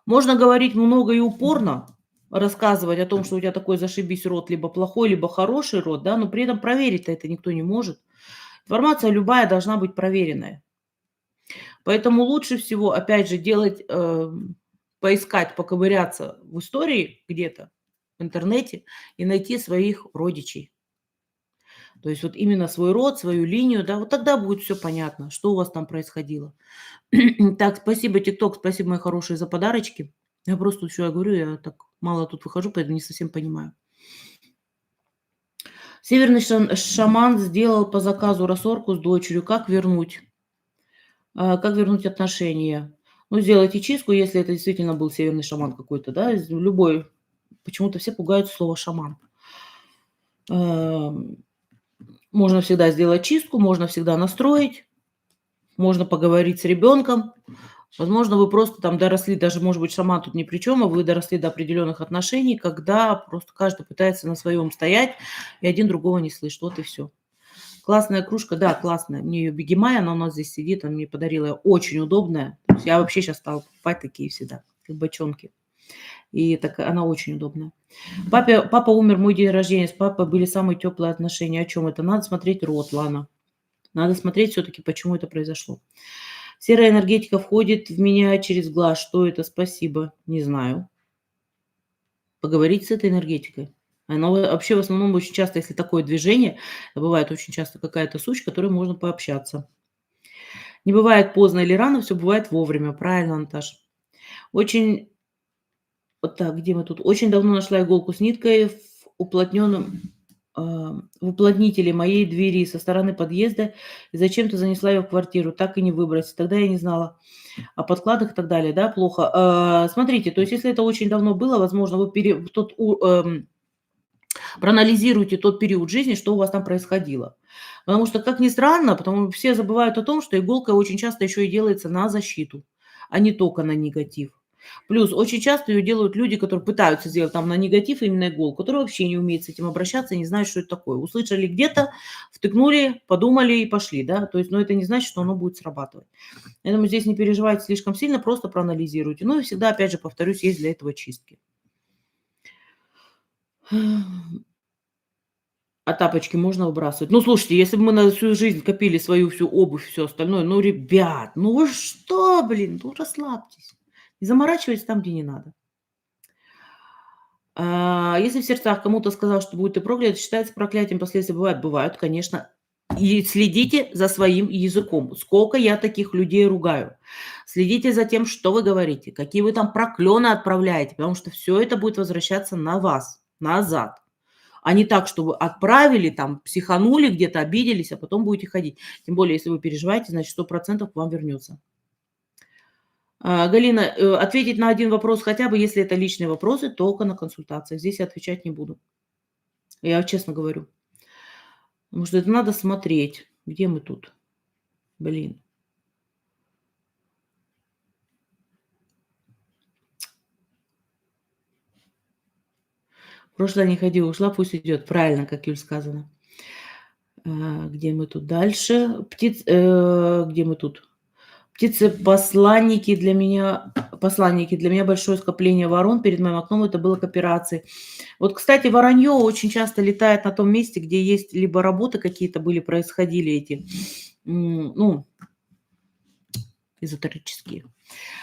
[SPEAKER 1] Можно говорить много и упорно, рассказывать о том, что у тебя такой зашибись род, либо плохой, либо хороший род, да, но при этом проверить-то это никто не может. Информация любая должна быть проверенная. Поэтому лучше всего, опять же, делать поискать, поковыряться в истории где-то, в интернете и найти своих родичей. То есть вот именно свой род, свою линию, да, вот тогда будет все понятно, что у вас там происходило. Так, спасибо, ТикТок, спасибо, мои хорошие, за подарочки. Я просто, что я говорю, я так мало тут выхожу, поэтому не совсем понимаю. Северный шаман сделал по заказу рассорку с дочерью. Как вернуть? Как вернуть отношения? Ну, сделайте чистку, если это действительно был северный шаман какой-то, да, любой. Почему-то все пугаются слова шаман. Эм, Можно всегда сделать чистку, можно всегда настроить, можно поговорить с ребенком. Возможно, вы просто там доросли, даже, может быть, шаман тут ни при чем, а вы доросли до определенных отношений, когда просто каждый пытается на своем стоять, и один другого не слышит. Вот и все. Классная кружка, да, классная. Мне ее Бегемай, она у нас здесь сидит, она мне подарила, очень удобная. То есть я вообще сейчас стала покупать такие всегда, как бочонки. И так она очень удобная. Папа умер, мой день рождения, с папой были самые теплые отношения. О чем это? Надо смотреть род, Лана. Надо смотреть все-таки, почему это произошло. Серая энергетика входит в меня через глаз. Что это? Спасибо. Не знаю. Поговорить с этой энергетикой. Она вообще в основном очень часто, если такое движение, бывает очень часто какая-то суть, с которой можно пообщаться. Не бывает поздно или рано, все бывает вовремя. Правильно, Наташа. Очень, вот так, где мы тут? Очень давно нашла иголку с ниткой в уплотненном, в уплотнителе моей двери со стороны подъезда и зачем-то занесла ее в квартиру, так и не выбрать. Тогда я не знала о подкладах и так далее, да, плохо. Смотрите, то есть если это очень давно было, возможно, вы проанализируйте тот период жизни, что у вас там происходило. Потому что, как ни странно, потому что все забывают о том, что иголка очень часто еще и делается на защиту, а не только на негатив. Плюс очень часто ее делают люди, которые пытаются сделать там на негатив именно иголку, которые вообще не умеют с этим обращаться, не знают, что это такое. Услышали где-то, втыкнули, подумали и пошли, да. То есть, но это не значит, что оно будет срабатывать. Поэтому здесь не переживайте слишком сильно, просто проанализируйте. Ну и всегда, опять же, повторюсь, есть для этого чистки. А тапочки можно выбрасывать? Ну, слушайте, если бы мы на всю жизнь копили свою всю обувь, все остальное, ну, ребят, ну вы что, блин, ну расслабьтесь. Не заморачивайтесь там, где не надо. Если в сердцах кому-то сказал, что будет ты проклят, считается проклятием, последствия бывают? Бывают, конечно. И следите за своим языком. Сколько я таких людей ругаю. Следите за тем, что вы говорите, какие вы там проклёны отправляете, потому что все это будет возвращаться на вас, назад. А не так, что вы отправили, там, психанули где-то, обиделись, а потом будете ходить. Тем более, если вы переживаете, значит, 100% к вам вернется. Галина, ответить на один вопрос хотя бы, если это личные вопросы, только на консультациях. Здесь я отвечать не буду. Я честно говорю. Потому что это надо смотреть. Где мы тут? Блин. В прошлое не ходи, ушла, пусть идет. Правильно, как Юль сказано. Где мы тут дальше? Где мы тут? Посланники для меня большое скопление ворон перед моим окном, это было к операции. Вот, кстати, воронье очень часто летает на том месте, где есть либо работы какие-то происходили эти, ну, эзотерические,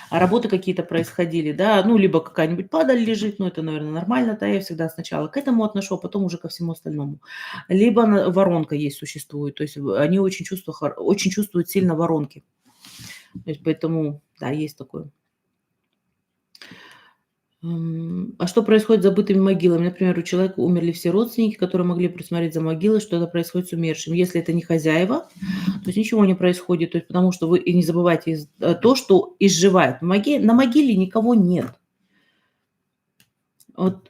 [SPEAKER 1] а работы какие-то происходили, да, ну, либо какая-нибудь падаль лежит, ну, это, наверное, нормально, да, я всегда сначала к этому отношу, а потом уже ко всему остальному. Либо воронка есть, существует, то есть они очень чувствуют сильно воронки. То есть поэтому, да, есть такое. А что происходит с забытыми могилами? Например, у человека умерли все родственники, которые могли присмотреть за могилой, что-то происходит с умершим. Если это не хозяева, то есть ничего не происходит, то есть потому что вы и не забывайте то, что изживает. На могиле никого нет. Вот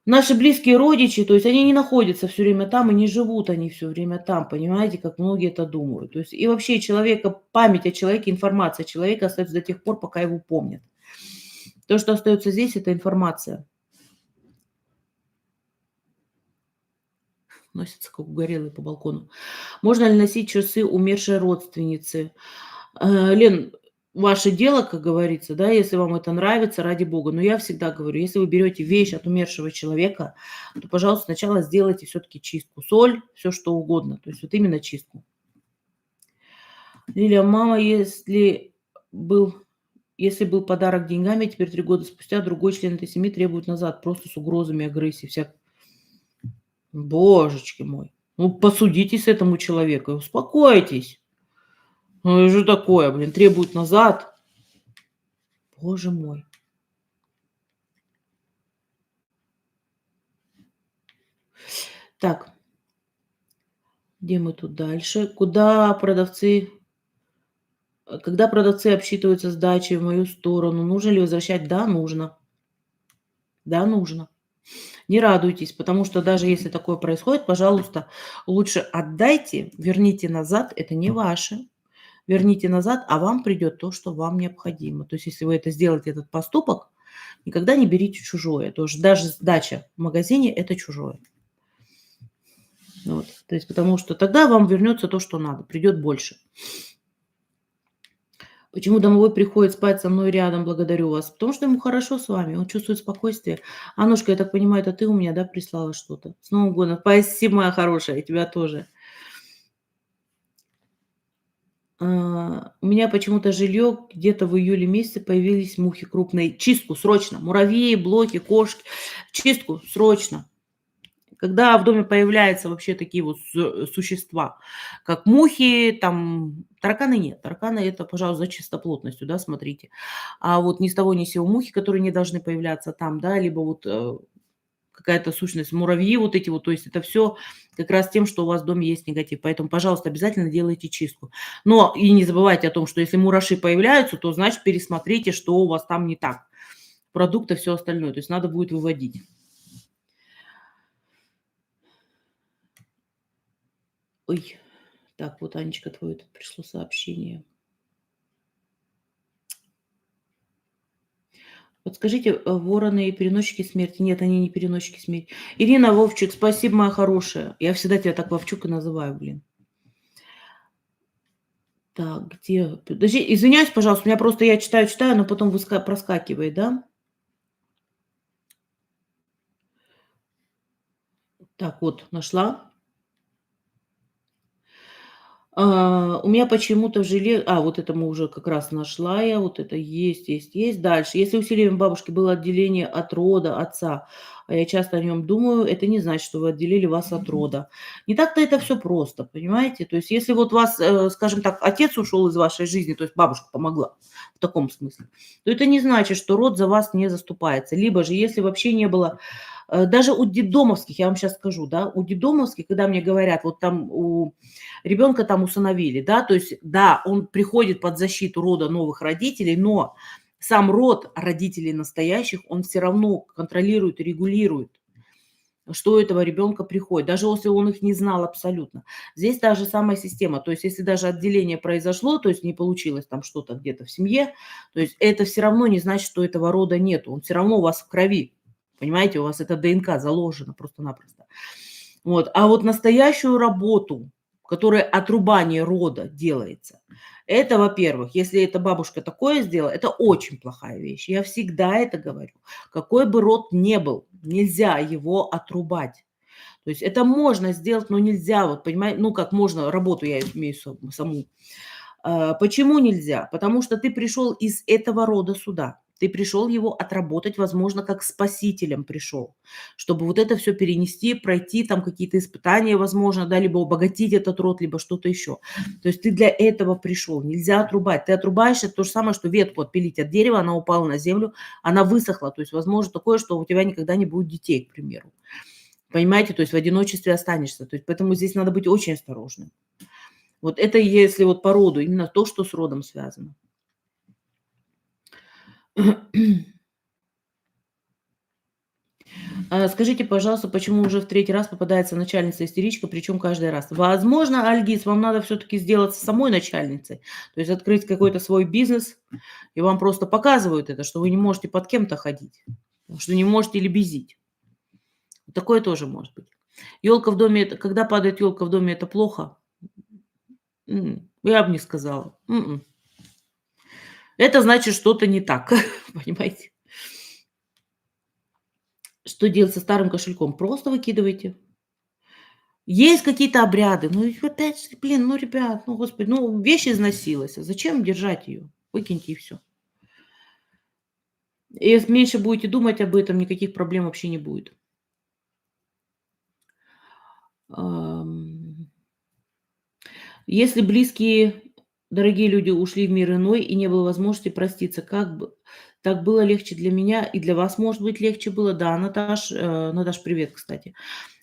[SPEAKER 1] наши близкие родичи, то есть они не находятся все время там и не живут они все время там, понимаете, как многие это думают. То есть и вообще память о человеке, информация о человеке остается до тех пор, пока его помнят. То, что остается здесь, это информация. Носится как угорелый по балкону. Можно ли носить часы умершей родственницы? Лен, ваше дело, как говорится, да, если вам это нравится, ради бога. Но я всегда говорю, если вы берете вещь от умершего человека, то, пожалуйста, сначала сделайте все-таки чистку. Соль, все что угодно. То есть вот именно чистку. Лилия, мама, если был Если был подарок деньгами, теперь 3 года спустя другой член этой семьи требует назад, просто с угрозами, агрессией, Божечки мой, ну посудитесь этому человеку и успокойтесь. Ну и что такое, блин, требует назад? Боже мой. Так, где мы тут дальше? Когда продавцы обсчитываются сдачей в мою сторону, нужно ли возвращать? Да, нужно. Да, нужно. Не радуйтесь, потому что даже если такое происходит, пожалуйста, лучше отдайте, верните назад, это не ваше. Верните назад, а вам придет то, что вам необходимо. То есть, если вы это сделаете, этот поступок, никогда не берите чужое. Тоже даже сдача в магазине– это чужое. Вот. То есть, потому что тогда вам вернется то, что надо, придет больше. Почему домовой приходит спать со мной рядом, благодарю вас? Потому что ему хорошо с вами, он чувствует спокойствие. Аннушка, я так понимаю, это ты у меня, да, прислала что-то? С Новым годом. Спасибо, моя хорошая, и тебя тоже. У меня почему-то жилье, где-то в июле месяце появились мухи крупные. Чистку срочно. Муравьи, блоки, кошки. Чистку срочно. Когда в доме появляются вообще такие вот существа, как мухи, там тараканы нет. Тараканы это, пожалуйста, за чистоплотностью, да, смотрите. А вот ни с того ни с сего мухи, которые не должны появляться там, да, либо вот какая-то сущность, муравьи вот эти вот, то есть это все как раз тем, что у вас в доме есть негатив. Поэтому, пожалуйста, обязательно делайте чистку. Но и не забывайте о том, что если мураши появляются, то значит пересмотрите, что у вас там не так. Продукты, все остальное. То есть надо будет выводить. Ой, так, вот, Анечка, твое тут пришло сообщение. Подскажите, вороны и переносчики смерти? Нет, они не переносчики смерти. Ирина, Вовчик, спасибо, моя хорошая. Я всегда тебя так Вовчук и называю, блин. Так, где? Подожди, извиняюсь, пожалуйста, у меня просто я читаю, но потом проскакивает, да? Так, вот, нашла. У меня почему-то в вот это мы уже как раз нашла я, вот это есть. Дальше. Если усилием бабушки было отделение от рода, отца, а я часто о нем думаю, это не значит, что вы отделили вас от рода. Не так-то это все просто, понимаете? То есть если вот вас, скажем так, отец ушел из вашей жизни, то есть бабушка помогла в таком смысле, то это не значит, что род за вас не заступается. Либо же, если вообще не было даже у детдомовских, я вам сейчас скажу, да, у детдомовских, когда мне говорят, вот там у ребенка там усыновили, да, то есть, да, он приходит под защиту рода новых родителей, но сам род родителей настоящих, он все равно контролирует и регулирует, что у этого ребенка приходит, даже если он их не знал абсолютно. Здесь та же самая система, то есть если даже отделение произошло, то есть не получилось там что-то где-то в семье, то есть это все равно не значит, что этого рода нету, он все равно у вас в крови, понимаете, у вас это ДНК заложено просто-напросто. Вот. А вот настоящую работу, которая отрубание рода делается, это, во-первых, если эта бабушка такое сделала, это очень плохая вещь. Я всегда это говорю. Какой бы род ни был, нельзя его отрубать. То есть это можно сделать, но нельзя, вот понимаете, ну как можно, работу я имею саму. Почему нельзя? Потому что ты пришел из этого рода сюда. Ты пришел его отработать, возможно, как спасителем пришел, чтобы вот это все перенести, пройти там какие-то испытания, возможно, да, либо обогатить этот род, либо что-то еще. То есть ты для этого пришел. Нельзя отрубать. Ты отрубаешь, это то же самое, что ветку отпилить от дерева, она упала на землю, она высохла. То есть возможно такое, что у тебя никогда не будет детей, к примеру. Понимаете, то есть в одиночестве останешься. То есть поэтому здесь надо быть очень осторожным. Вот это если вот по роду, именно то, что с родом связано. Скажите, пожалуйста, почему уже в третий раз попадается начальница-истеричка, причем каждый раз? Возможно, Альгиз, вам надо все-таки сделать самой начальницей, то есть открыть какой-то свой бизнес, и вам просто показывают это, что вы не можете под кем-то ходить, что не можете лебезить. Такое тоже может быть. Елка в доме, когда падает елка в доме, это плохо? Я бы не сказала. Это значит, что-то не так, понимаете? Что делать со старым кошельком? Просто выкидывайте. Есть какие-то обряды, ну и опять же, ребят, ну, господи, ну, вещь износилась, а зачем держать ее? Выкиньте и все. Если меньше будете думать об этом, никаких проблем вообще не будет. Ам, Если близкие, дорогие люди ушли в мир иной и не было возможности проститься, как бы так было легче для меня и для вас, может быть, легче было. Да, Наташ, Наташ, привет, кстати.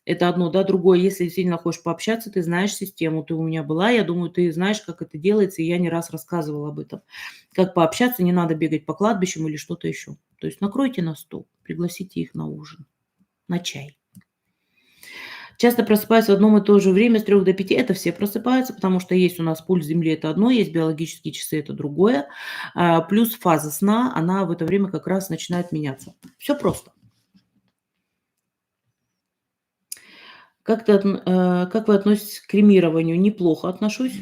[SPEAKER 1] Это одно, да. Другое, если действительно хочешь пообщаться, ты знаешь систему, ты у меня была, я думаю, ты знаешь, как это делается, и я не раз рассказывала об этом. Как пообщаться, не надо бегать по кладбищам или что-то еще. То есть накройте на стол, пригласите их на ужин, на чай. Часто просыпаюсь в одном и то же время с 3 до 5. Это все просыпаются, потому что есть у нас пульс Земли — это одно, есть биологические часы — это другое. Плюс фаза сна, она в это время как раз начинает меняться. Все просто. Как вы относитесь к кремированию? Неплохо отношусь.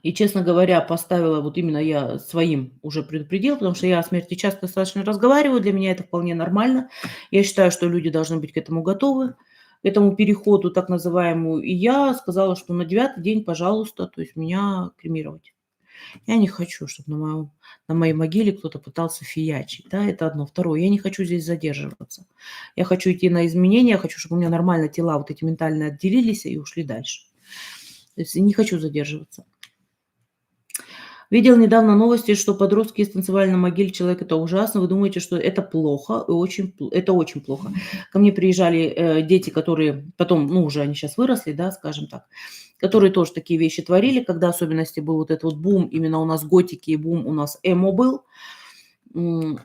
[SPEAKER 1] И, честно говоря, поставила вот именно я своим уже предупредила, потому что я о смерти часто достаточно разговариваю, для меня это вполне нормально. Я считаю, что люди должны быть к этому готовы, к этому переходу так называемому. И я сказала, что на 9-й день, пожалуйста, то есть меня кремировать. Я не хочу, чтобы на моей могиле кто-то пытался фиячить. Да, это одно. Второе, я не хочу здесь задерживаться. Я хочу идти на изменения, я хочу, чтобы у меня нормально тела вот эти ментальные отделились и ушли дальше. То есть не хочу задерживаться. Видел недавно новости, что подростки из танцевали на могиле человека. Это ужасно. Вы думаете, что это плохо? И это очень плохо. Ко мне приезжали дети, которые потом, ну, уже они сейчас выросли, да, скажем так, которые тоже такие вещи творили, когда особенности был вот этот вот бум, именно у нас готики и бум у нас эмо был. М,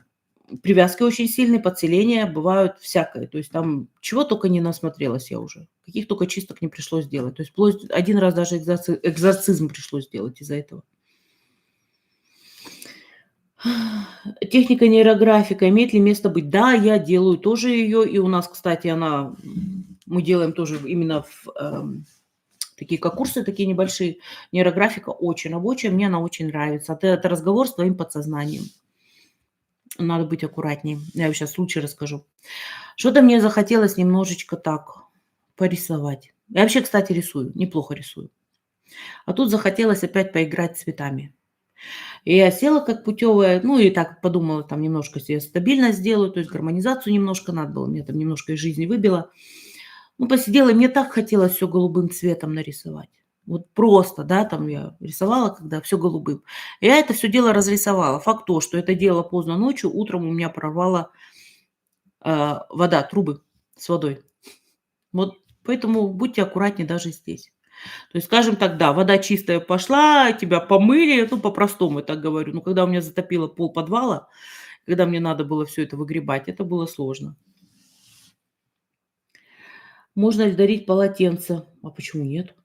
[SPEAKER 1] Привязки очень сильные, подселения бывают всякое. То есть там чего только не насмотрелась я уже. Каких только чисток не пришлось делать. То есть вплоть один раз даже экзорцизм пришлось сделать из-за этого. Техника нейрографика имеет ли место быть? Да, я делаю тоже ее, и у нас, кстати, мы делаем тоже именно такие как курсы, такие небольшие. Нейрографика очень рабочая, мне она очень нравится. Это разговор с твоим подсознанием. Надо быть аккуратнее. Я вам сейчас случай расскажу. Что-то мне захотелось немножечко так порисовать. Я вообще, кстати, рисую, неплохо рисую. А тут захотелось опять поиграть цветами. И я села как путевая, ну и так подумала, там немножко себе стабильность сделаю, то есть гармонизацию немножко надо было, мне там немножко из жизни выбило. Ну, посидела, и мне так хотелось все голубым цветом нарисовать. Вот просто, да, там я рисовала, когда все голубым. Я это все дело разрисовала. Факт то, что это дело поздно ночью, утром у меня прорвала вода, трубы с водой. Вот поэтому будьте аккуратнее даже здесь. То есть, скажем так, да, вода чистая пошла, тебя помыли, ну, по-простому я так говорю. Но когда у меня затопило пол подвала, когда мне надо было все это выгребать, это было сложно. Можно ли дарить полотенце? А почему нет?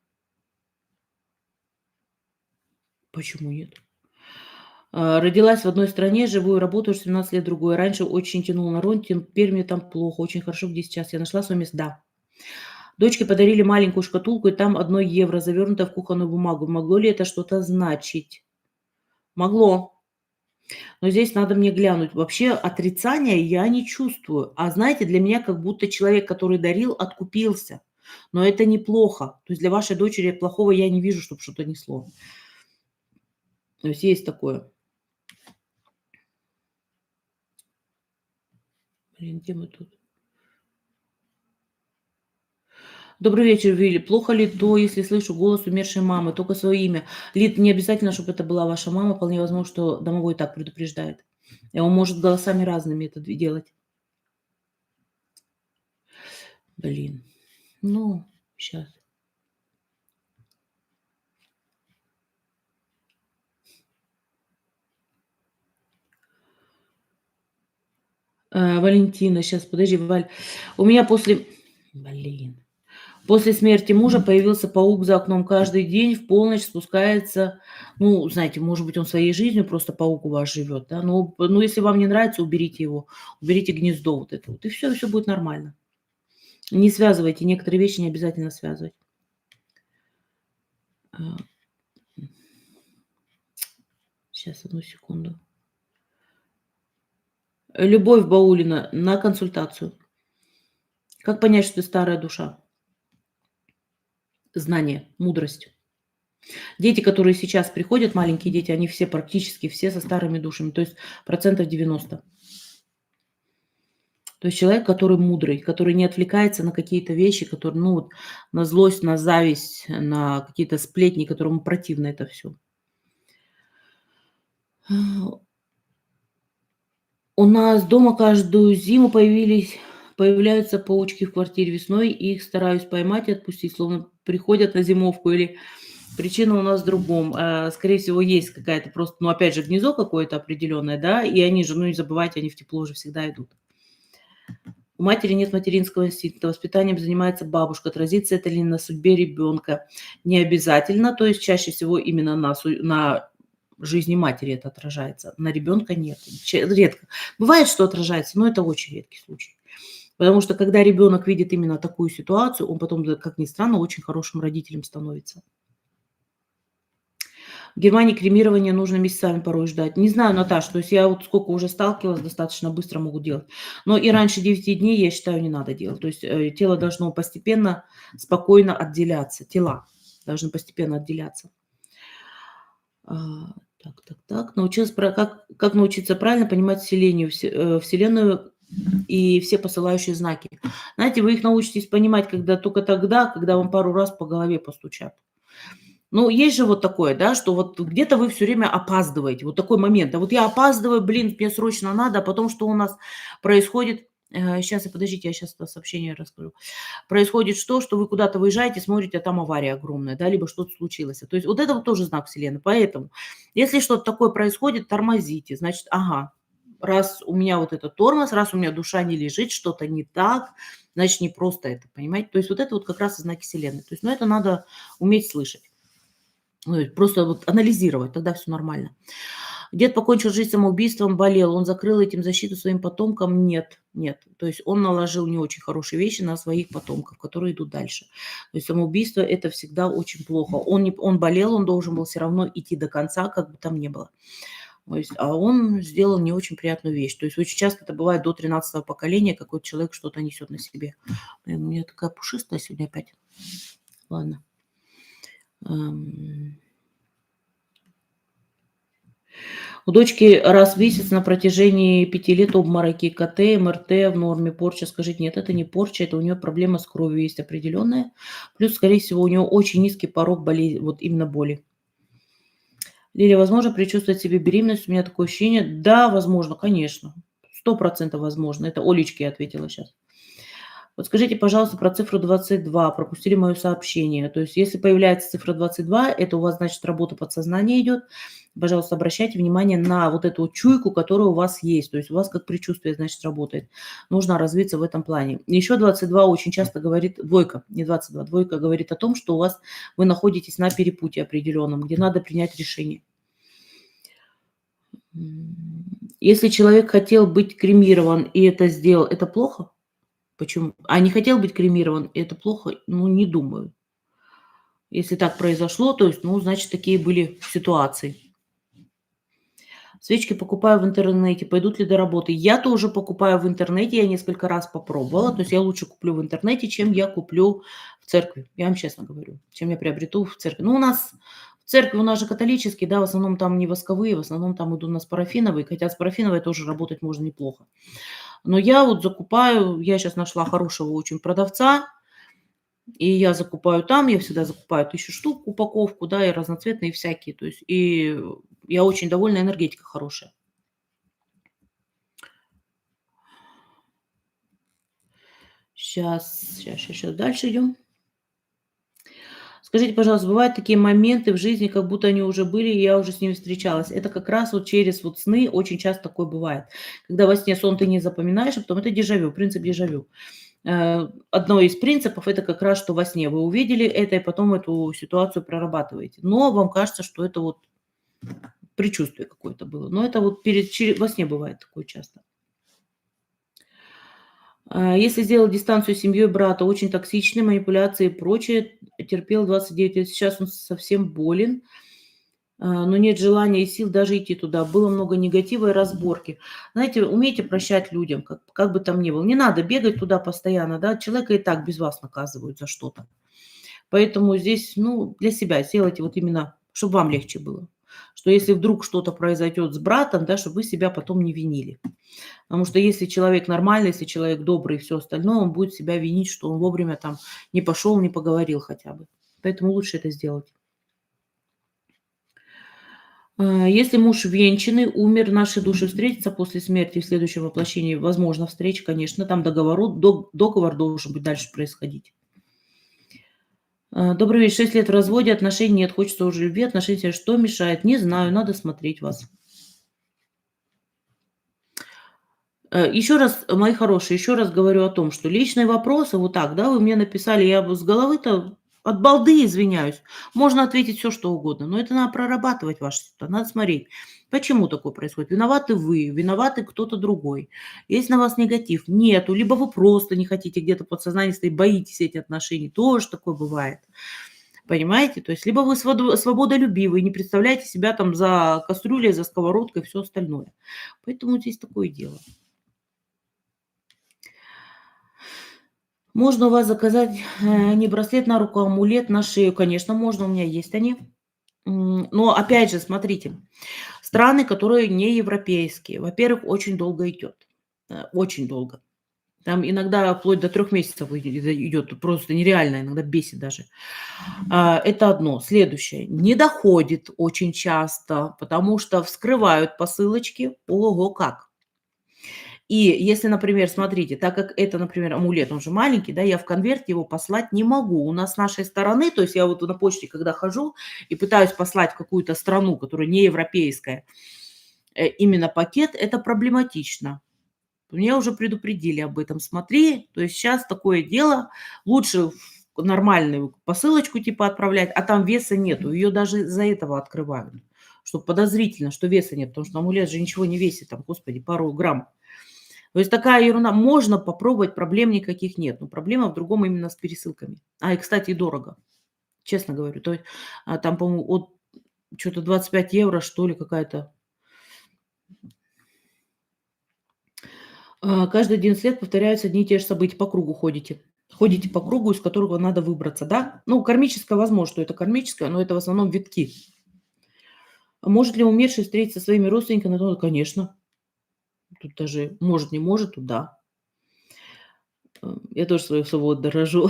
[SPEAKER 1] Почему нет? Родилась в одной стране, живу и работаю уже 17 лет в другой. Раньше очень тянуло на родину, теперь мне там плохо, очень хорошо, где сейчас. Я нашла свое место. Да. Дочке подарили маленькую шкатулку, и там 1 евро, завернутое в кухонную бумагу. Могло ли это что-то значить? Могло. Но здесь надо мне глянуть. Вообще отрицания я не чувствую. А знаете, для меня как будто человек, который дарил, откупился. Но это неплохо. То есть для вашей дочери плохого я не вижу, чтобы что-то несло. То есть такое. Блин, где мы тут? Добрый вечер, Вилли. Плохо ли то, если слышу голос умершей мамы, только свое имя? Лид, не обязательно, чтобы это была ваша мама. Вполне возможно, что домовой так предупреждает. И он может голосами разными это делать. Блин. Ну, сейчас. Валентина, сейчас, подожди, Валь. У меня после смерти мужа появился паук за окном. Каждый день в полночь спускается. Ну, знаете, может быть, он своей жизнью, просто паук у вас живет, да. Ну, если вам не нравится, уберите его. Уберите гнездо вот это вот. И все будет нормально. Не связывайте, некоторые вещи не обязательно связывать. Сейчас, одну секунду. Любовь Баулина на консультацию. Как понять, что ты старая душа? Знание, мудрость. Дети, которые сейчас приходят, маленькие дети, они все, практически все со старыми душами, то есть 90%. То есть человек, который мудрый, который не отвлекается на какие-то вещи, которые, ну, вот на злость, на зависть, на какие-то сплетни, которому противно это все. У нас дома каждую зиму появляются паучки в квартире весной, и их стараюсь поймать и отпустить, словно приходят на зимовку или причина у нас в другом. Скорее всего, есть какая-то просто, ну, опять же, гнездо какое-то определенное, да, и они же, ну, не забывайте, они в тепло уже всегда идут. У матери нет материнского инстинкта, воспитанием занимается бабушка. Отразится это ли на судьбе ребенка? Не обязательно, то есть чаще всего именно на жизни матери это отражается. На ребенка нет. Редко. Бывает, что отражается, но это очень редкий случай. Потому что когда ребенок видит именно такую ситуацию, он потом, да, как ни странно, очень хорошим родителем становится. В Германии кремирование нужно месяцами порой ждать. Не знаю, Наташ, то есть я вот сколько уже сталкивалась, достаточно быстро могут делать. Но и раньше 9 дней, я считаю, не надо делать. То есть тело должно постепенно, спокойно отделяться. Тела должны постепенно отделяться. Так. Как научиться правильно понимать Вселенную и все посылающие знаки. Знаете, вы их научитесь понимать только тогда, когда вам пару раз по голове постучат. Ну, есть же вот такое, да, что вот где-то вы все время опаздываете. Вот такой момент. А вот я опаздываю, блин, мне срочно надо, а потом что у нас происходит? Сейчас, подождите, я сейчас это сообщение расскажу. Происходит что вы куда-то выезжаете, смотрите, а там авария огромная, да, либо что-то случилось. То есть вот это вот тоже знак Вселенной. Поэтому, если что-то такое происходит, тормозите. Значит, ага, раз у меня вот этот тормоз, раз у меня душа не лежит, что-то не так, значит, не просто это, понимаете? То есть вот это вот как раз и знаки Вселенной. То есть, ну, это надо уметь слышать. Ну, и просто вот анализировать, тогда все нормально. Дед покончил жизнь самоубийством, болел. Он закрыл этим защиту своим потомкам? Нет, нет. То есть он наложил не очень хорошие вещи на своих потомков, которые идут дальше. То есть самоубийство – это всегда очень плохо. Он болел, он должен был все равно идти до конца, как бы там ни было. То есть, а он сделал не очень приятную вещь. То есть очень часто это бывает до 13-го поколения, какой-то человек что-то несет на себе. Блин, у меня такая пушистая сегодня опять. Ладно. У дочки раз в месяц на протяжении 5 лет обмороки, КТ, МРТ в норме, порча. Скажите, нет, это не порча, это у нее проблема с кровью есть определенная. Плюс, скорее всего, у нее очень низкий порог вот именно боли. Лилия, возможно предчувствовать себе беременность? У меня такое ощущение. Да, возможно, конечно. 100% возможно. Это Олечке я ответила сейчас. Вот скажите, пожалуйста, про цифру 22. Пропустили мое сообщение. То есть если появляется цифра 22, это у вас, значит, работа подсознания идет. Пожалуйста, обращайте внимание на вот эту вот чуйку, которая у вас есть. То есть у вас как предчувствие, значит, работает. Нужно развиться в этом плане. Еще 22 очень часто говорит, двойка, не 22, двойка говорит о том, что вы находитесь на перепутье определенном, где надо принять решение. Если человек хотел быть кремирован и это сделал, это плохо? Почему? А не хотел быть кремирован, это плохо? Ну, не думаю. Если так произошло, то есть, ну, значит, такие были ситуации. Свечки покупаю в интернете, пойдут ли до работы? Я тоже покупаю в интернете, я несколько раз попробовала. То есть я лучше куплю в интернете, чем я куплю в церкви. Я вам честно говорю, чем я приобрету в церкви. Ну, у нас в церкви, у нас же католический, да, в основном там не восковые, в основном там идут у нас парафиновые, хотя с парафиновой тоже работать можно неплохо. Но я вот закупаю, я сейчас нашла хорошего очень продавца, и я закупаю там, я всегда закупаю 1000 штук, упаковку, да, и разноцветные всякие. То есть, и я очень довольна, энергетика хорошая. Сейчас дальше идем. Скажите, пожалуйста, бывают такие моменты в жизни, как будто они уже были, и я уже с ними встречалась. Это как раз вот через вот сны очень часто такое бывает. Когда во сне сон ты не запоминаешь, а потом это дежавю, принцип дежавю. Одно из принципов – это как раз, что во сне вы увидели это, и потом эту ситуацию прорабатываете. Но вам кажется, что это вот предчувствие какое-то было. Но это вот во сне бывает такое часто. Если сделал дистанцию с семьей брата, очень токсичные манипуляции и прочее, терпел 29 лет, сейчас он совсем болен, но нет желания и сил даже идти туда. Было много негатива и разборки. Знаете, умейте прощать людям, как бы там ни было. Не надо бегать туда постоянно, да, человека и так без вас наказывают за что-то. Поэтому здесь, ну, для себя сделайте вот именно, чтобы вам легче было. Что если вдруг что-то произойдет с братом, да, чтобы вы себя потом не винили. Потому что если человек нормальный, если человек добрый и все остальное, он будет себя винить, что он вовремя там не пошел, не поговорил хотя бы. Поэтому лучше это сделать. Если муж венчанный, умер, наши души встретятся после смерти в следующем воплощении. Возможно, встреча, конечно, там договор должен быть дальше происходить. Добрый вечер. 6 лет в разводе, отношений нет, хочется уже любви, отношения. Что мешает? Не знаю, надо смотреть вас. Еще раз, мои хорошие, еще раз говорю о том, что личные вопросы, вот так, да, вы мне написали, я бы с головы-то от балды извиняюсь. Можно ответить все что угодно, но это надо прорабатывать ваши ситуации, надо смотреть, почему такое происходит. Виноваты вы, виноваты кто-то другой. Есть на вас негатив? Нету. Либо вы просто не хотите где-то подсознание стоит, боитесь эти отношений. Тоже такое бывает. Понимаете? То есть либо вы свободолюбивый, не представляете себя там за кастрюлей, за сковородкой и все остальное. Поэтому здесь такое дело. Можно у вас заказать, не браслет на руку, а амулет на шею? Конечно, можно, у меня есть они. Но опять же, смотрите, страны, которые не европейские, во-первых, очень долго идет, очень долго. Там иногда вплоть до 3 месяцев идет, просто нереально, иногда бесит даже. Это одно. Следующее. Не доходит очень часто, потому что вскрывают посылочки, ого как. И если, например, смотрите, так как это, например, амулет, он же маленький, да, я в конверте его послать не могу. У нас с нашей стороны, то есть я вот на почте, когда хожу и пытаюсь послать в какую-то страну, которая не европейская, именно пакет, это проблематично. Меня уже предупредили об этом. Смотри, то есть сейчас такое дело, лучше в нормальную посылочку типа отправлять, а там веса нету. Ее даже из-за этого открывают. Что подозрительно, что веса нет, потому что амулет же ничего не весит, там, господи, пару грамм. То есть такая ерунда. Можно попробовать, проблем никаких нет. Но проблема в другом именно с пересылками. И, кстати, и дорого, честно говорю. То есть, там, по-моему, от чё-то 25 евро, что ли, какая-то. Каждые 11 лет повторяются одни и те же события, по кругу ходите. Ходите по кругу, из которого надо выбраться, да? Ну, кармическое, возможно, что это кармическое, но это в основном витки. Может ли умерший встретиться со своими родственниками? Ну, конечно. Тут даже может, не может, тут да. Я тоже свою свободу дорожу.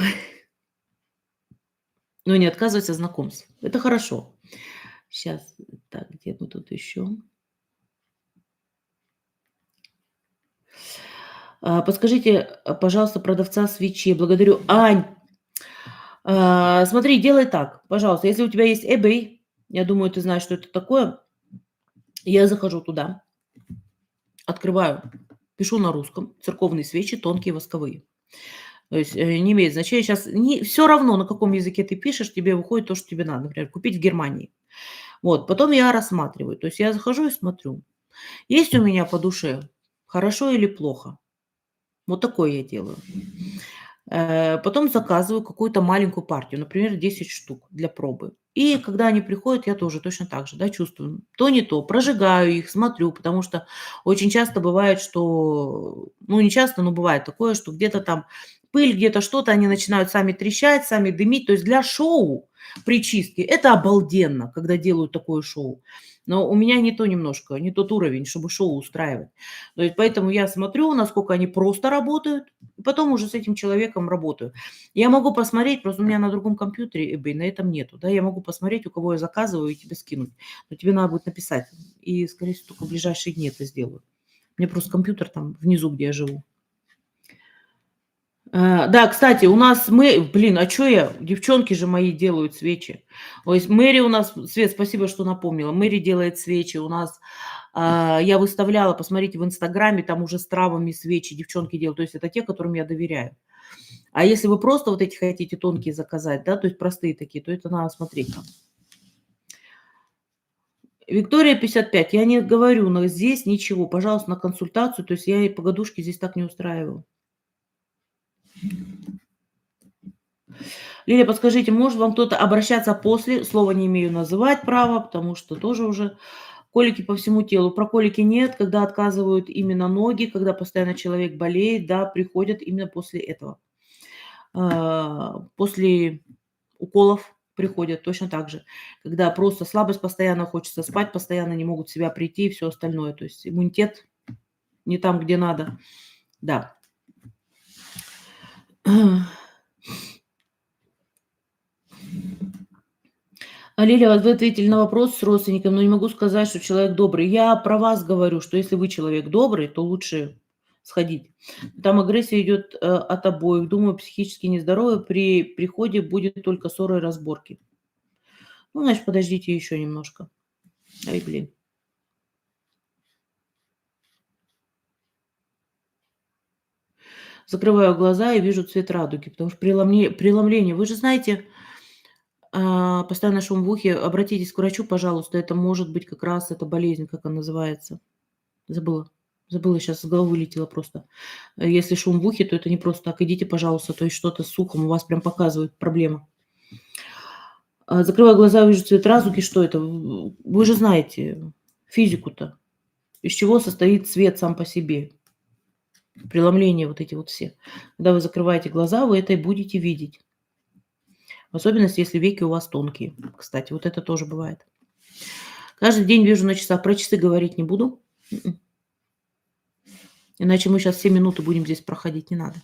[SPEAKER 1] Но не отказывать от знакомств. Это хорошо. Сейчас, так, где мы тут еще? Подскажите, пожалуйста, продавца свечей. Благодарю. Ань, смотри, делай так, пожалуйста. Если у тебя есть eBay, я думаю, ты знаешь, что это такое. Я захожу туда, открываю, пишу на русском, церковные свечи, тонкие восковые. То есть не имеет значения. Сейчас все равно, на каком языке ты пишешь, тебе выходит то, что тебе надо. Например, купить в Германии. Вот, потом я рассматриваю. То есть я захожу и смотрю, есть у меня по душе, хорошо или плохо. Вот такое я делаю. Потом заказываю какую-то маленькую партию, например, 10 штук для пробы. И когда они приходят, я тоже точно так же, да, чувствую то, не то, прожигаю их, смотрю, потому что очень часто бывает, что, ну, не часто, но бывает такое, что где-то там пыль, где-то что-то, они начинают сами трещать, сами дымить. То есть для шоу при чистке это обалденно, когда делают такое шоу. Но у меня не то немножко, не тот уровень, чтобы шоу устраивать. То есть поэтому я смотрю, насколько они просто работают, и потом уже с этим человеком работаю. Я могу посмотреть, просто у меня на другом компьютере eBay, на этом нету. Да, я могу посмотреть, у кого я заказываю, и тебе скинуть. Но тебе надо будет написать. И, скорее всего, только в ближайшие дни это сделаю. У меня просто компьютер там внизу, где я живу. Да, кстати, у нас блин, а чё я? Девчонки же мои делают свечи. То есть Мэри у нас, Свет, спасибо, что напомнила. Мэри делает свечи. У нас, я выставляла, посмотрите в "Инстаграме", там уже с травами свечи девчонки делают. То есть это те, которым я доверяю. А если вы просто вот эти хотите тонкие заказать, да, то есть простые такие, то это надо смотреть там. Виктория, 55. Я не говорю, но здесь ничего. Пожалуйста, на консультацию. То есть я и погодушки здесь так не устраиваю. Лиля, подскажите, может вам кто-то обращаться после? Слово не имею называть право, потому что тоже уже колики по всему телу. Про колики нет, когда отказывают именно ноги, когда постоянно человек болеет, да, приходят именно после этого. После уколов приходят точно так же, когда просто слабость постоянно, хочется спать постоянно, не могут в себя прийти и все остальное. То есть иммунитет не там, где надо. Да. Лилия, вот вы ответили на вопрос с родственником, но не могу сказать, что человек добрый. Я про вас говорю, что если вы человек добрый, то лучше сходить. Там агрессия идет от обоих. Думаю, психически нездоровый при приходе будет только ссоры и разборки. Ну, значит, подождите еще немножко. Ай, блин. Закрываю глаза и вижу цвет радуги, потому что преломление. Вы же знаете, постоянно шум в ухе. Обратитесь к врачу, пожалуйста. Это может быть как раз эта болезнь, как она называется. Забыла. Забыла, сейчас с головы вылетело просто. Если шум в ухе, то это не просто так. Идите, пожалуйста, то есть что-то с ухом, у вас прям показывают проблема. Закрываю глаза, вижу цвет радуги. Что это? Вы же знаете физику-то. Из чего состоит цвет сам по себе. Преломления вот эти вот все. Когда вы закрываете глаза, вы это и будете видеть. В особенности, если веки у вас тонкие. Кстати, вот это тоже бывает. Каждый день вижу на часах. Про часы говорить не буду. Иначе мы сейчас все минуты будем здесь проходить. Не надо.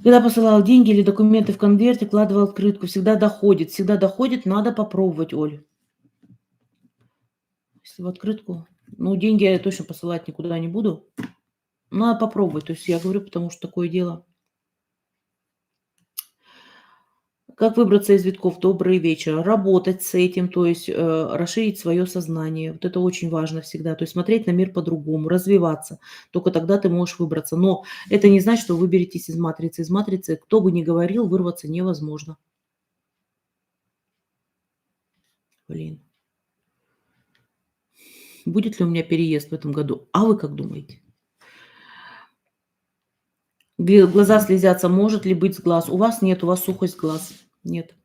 [SPEAKER 1] Когда посылал деньги или документы в конверте, вкладывал открытку. Всегда доходит. Всегда доходит. Надо попробовать, Оль. Если в открытку... Ну, деньги я точно посылать никуда не буду. Надо попробовать. То есть я говорю, потому что такое дело. Как выбраться из витков? Добрый вечер. Работать с этим, то есть расширить свое сознание. Вот это очень важно всегда. То есть смотреть на мир по-другому, развиваться. Только тогда ты можешь выбраться. Но это не значит, что вы выберетесь из матрицы. Из матрицы, кто бы ни говорил, вырваться невозможно. Блин. Будет ли у меня переезд в этом году? А вы как думаете? Глаза слезятся. Может ли быть с глаз? У вас нет, у вас сухость глаз. Нет.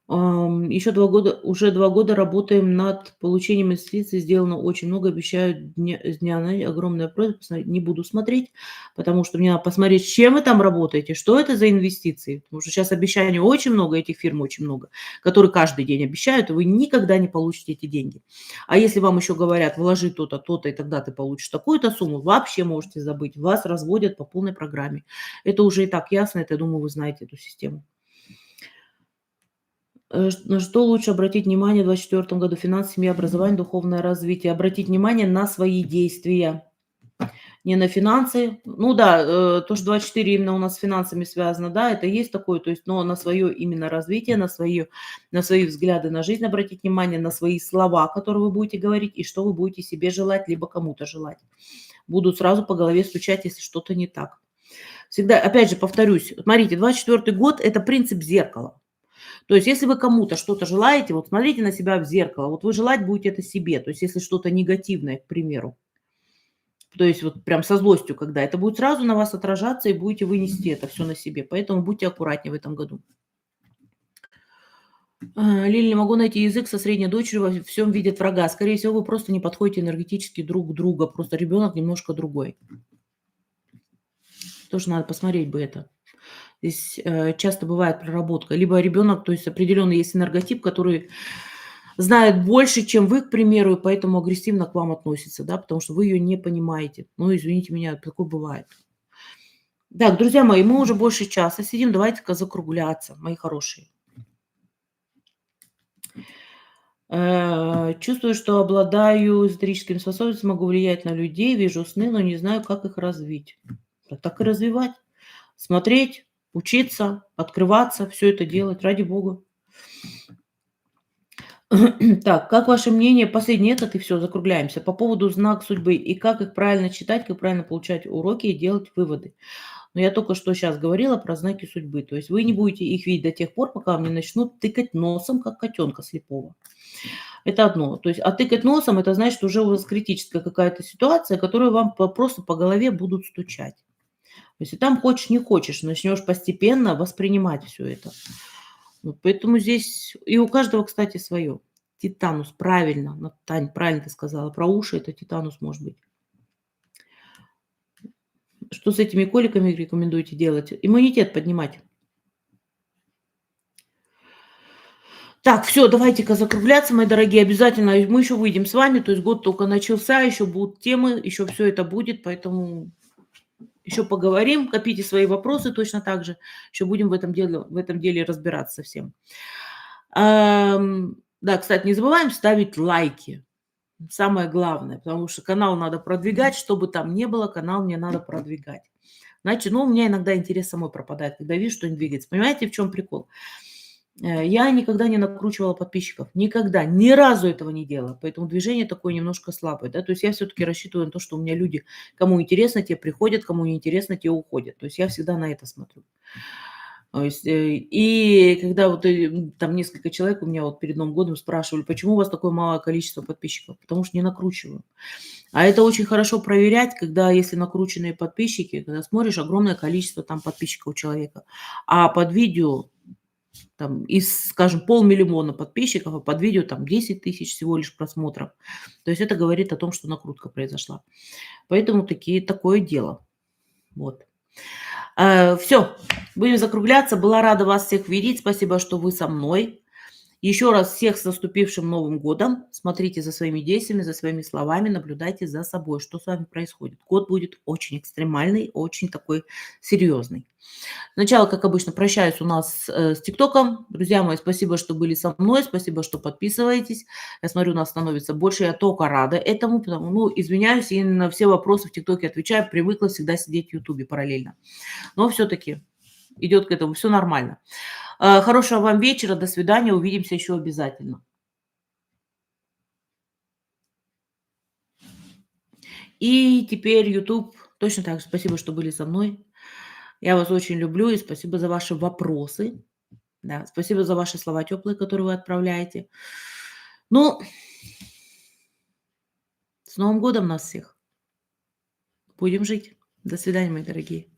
[SPEAKER 1] Еще 2 года, уже 2 года работаем над получением инвестиций. Сделано очень много, обещают с дня на день. Огромная просьба посмотреть. Не буду смотреть, потому что мне надо посмотреть, с чем вы там работаете, что это за инвестиции. Потому что сейчас обещаний очень много, этих фирм очень много, которые каждый день обещают, и вы никогда не получите эти деньги. А если вам еще говорят: вложи то-то, то-то, и тогда ты получишь такую-то сумму, вообще можете забыть. Вас разводят по полной программе. Это уже и так ясно, это, я думаю, вы знаете эту систему. На что лучше обратить внимание в 2024 году? Финансы, семья, образование, духовное развитие. Обратить внимание на свои действия, не на финансы. Ну да, то, что 24 именно у нас с финансами связано, да, это есть такое, то есть, но на свое именно развитие, на свои взгляды на жизнь обратить внимание, на свои слова, которые вы будете говорить, и что вы будете себе желать, либо кому-то желать. Будут сразу по голове стучать, если что-то не так. Всегда, опять же, повторюсь, смотрите, 24 год – это принцип зеркала. То есть если вы кому-то что-то желаете, вот смотрите на себя в зеркало, вот вы желать будете это себе. То есть если что-то негативное, к примеру, то есть вот прям со злостью, когда это будет сразу на вас отражаться, и будете вынести это все на себе. Поэтому будьте аккуратнее в этом году. Лили, не могу найти язык со средней дочерью, во всем видит врага. Скорее всего, вы просто не подходите энергетически друг друга, просто ребенок немножко другой. Тоже надо посмотреть бы это. Здесь часто бывает проработка. Либо ребенок, то есть определенный есть энерготип, который знает больше, чем вы, к примеру, и поэтому агрессивно к вам относится, да, потому что вы ее не понимаете. Ну, извините меня, такое бывает. Так, друзья мои, мы уже больше часа сидим, давайте-ка закругляться, мои хорошие. Чувствую, что обладаю эзотерическими способностями, могу влиять на людей, вижу сны, но не знаю, как их развить. Так и развивать. Смотреть, учиться, открываться, все это делать, ради бога. Так, как ваше мнение, последний этот, и все, закругляемся, по поводу знак судьбы и как их правильно читать, как правильно получать уроки и делать выводы? Но я только что сейчас говорила про знаки судьбы. То есть вы не будете их видеть до тех пор, пока вам не начнут тыкать носом, как котенка слепого. Это одно. То есть, а тыкать носом – это значит, что уже у вас критическая какая-то ситуация, которую вам просто по голове будут стучать. То есть и там хочешь, не хочешь, начнешь постепенно воспринимать все это. Вот поэтому здесь и у каждого, кстати, свое. Титанус, правильно, Тань, правильно ты сказала. Про уши это титанус может быть. Что с этими коликами рекомендуете делать? Иммунитет поднимать. Так, все, давайте-ка закругляться, мои дорогие. Обязательно мы еще выйдем с вами. То есть год только начался, еще будут темы, еще все это будет, поэтому еще поговорим. Копите свои вопросы точно так же. Еще будем в этом деле разбираться совсем. Да, кстати, не забываем ставить лайки. Самое главное, потому что канал надо продвигать, что бы там ни было, канал мне надо продвигать. Значит, ну, у меня иногда интерес самой пропадает, когда вижу, что не двигается. Понимаете, в чем прикол? Я никогда не накручивала подписчиков, никогда, ни разу этого не делала, поэтому движение такое немножко слабое, да, то есть я все-таки рассчитываю на то, что у меня люди, кому интересно, те приходят, кому не интересно, те уходят, то есть я всегда на это смотрю. То есть, и когда вот там несколько человек у меня вот перед Новым годом спрашивали, почему у вас такое малое количество подписчиков, потому что не накручиваю. А это очень хорошо проверять, когда если накрученные подписчики, когда смотришь огромное количество там подписчиков у человека, а под видео там из, скажем, 500 000 подписчиков, а под видео там 10 тысяч всего лишь просмотров. То есть это говорит о том, что накрутка произошла. Поэтому такое дело. Вот. Все, будем закругляться. Была рада вас всех видеть. Спасибо, что вы со мной. Еще раз всех с наступившим Новым годом. Смотрите за своими действиями, за своими словами, наблюдайте за собой, что с вами происходит. Год будет очень экстремальный, очень такой серьезный. Сначала, как обычно, прощаюсь у нас с ТикТоком. Друзья мои, спасибо, что были со мной, спасибо, что подписываетесь. Я смотрю, нас становится больше, я только рада этому, потому, извиняюсь, и на все вопросы в ТикТоке отвечаю, привыкла всегда сидеть в Ютубе параллельно. Но все-таки идет к этому, все нормально. Хорошего вам вечера, до свидания, увидимся еще обязательно. И теперь YouTube точно так же. Спасибо, что были со мной. Я вас очень люблю и спасибо за ваши вопросы. Да, спасибо за ваши слова теплые, которые вы отправляете. Ну, с Новым годом нас всех. Будем жить. До свидания, мои дорогие.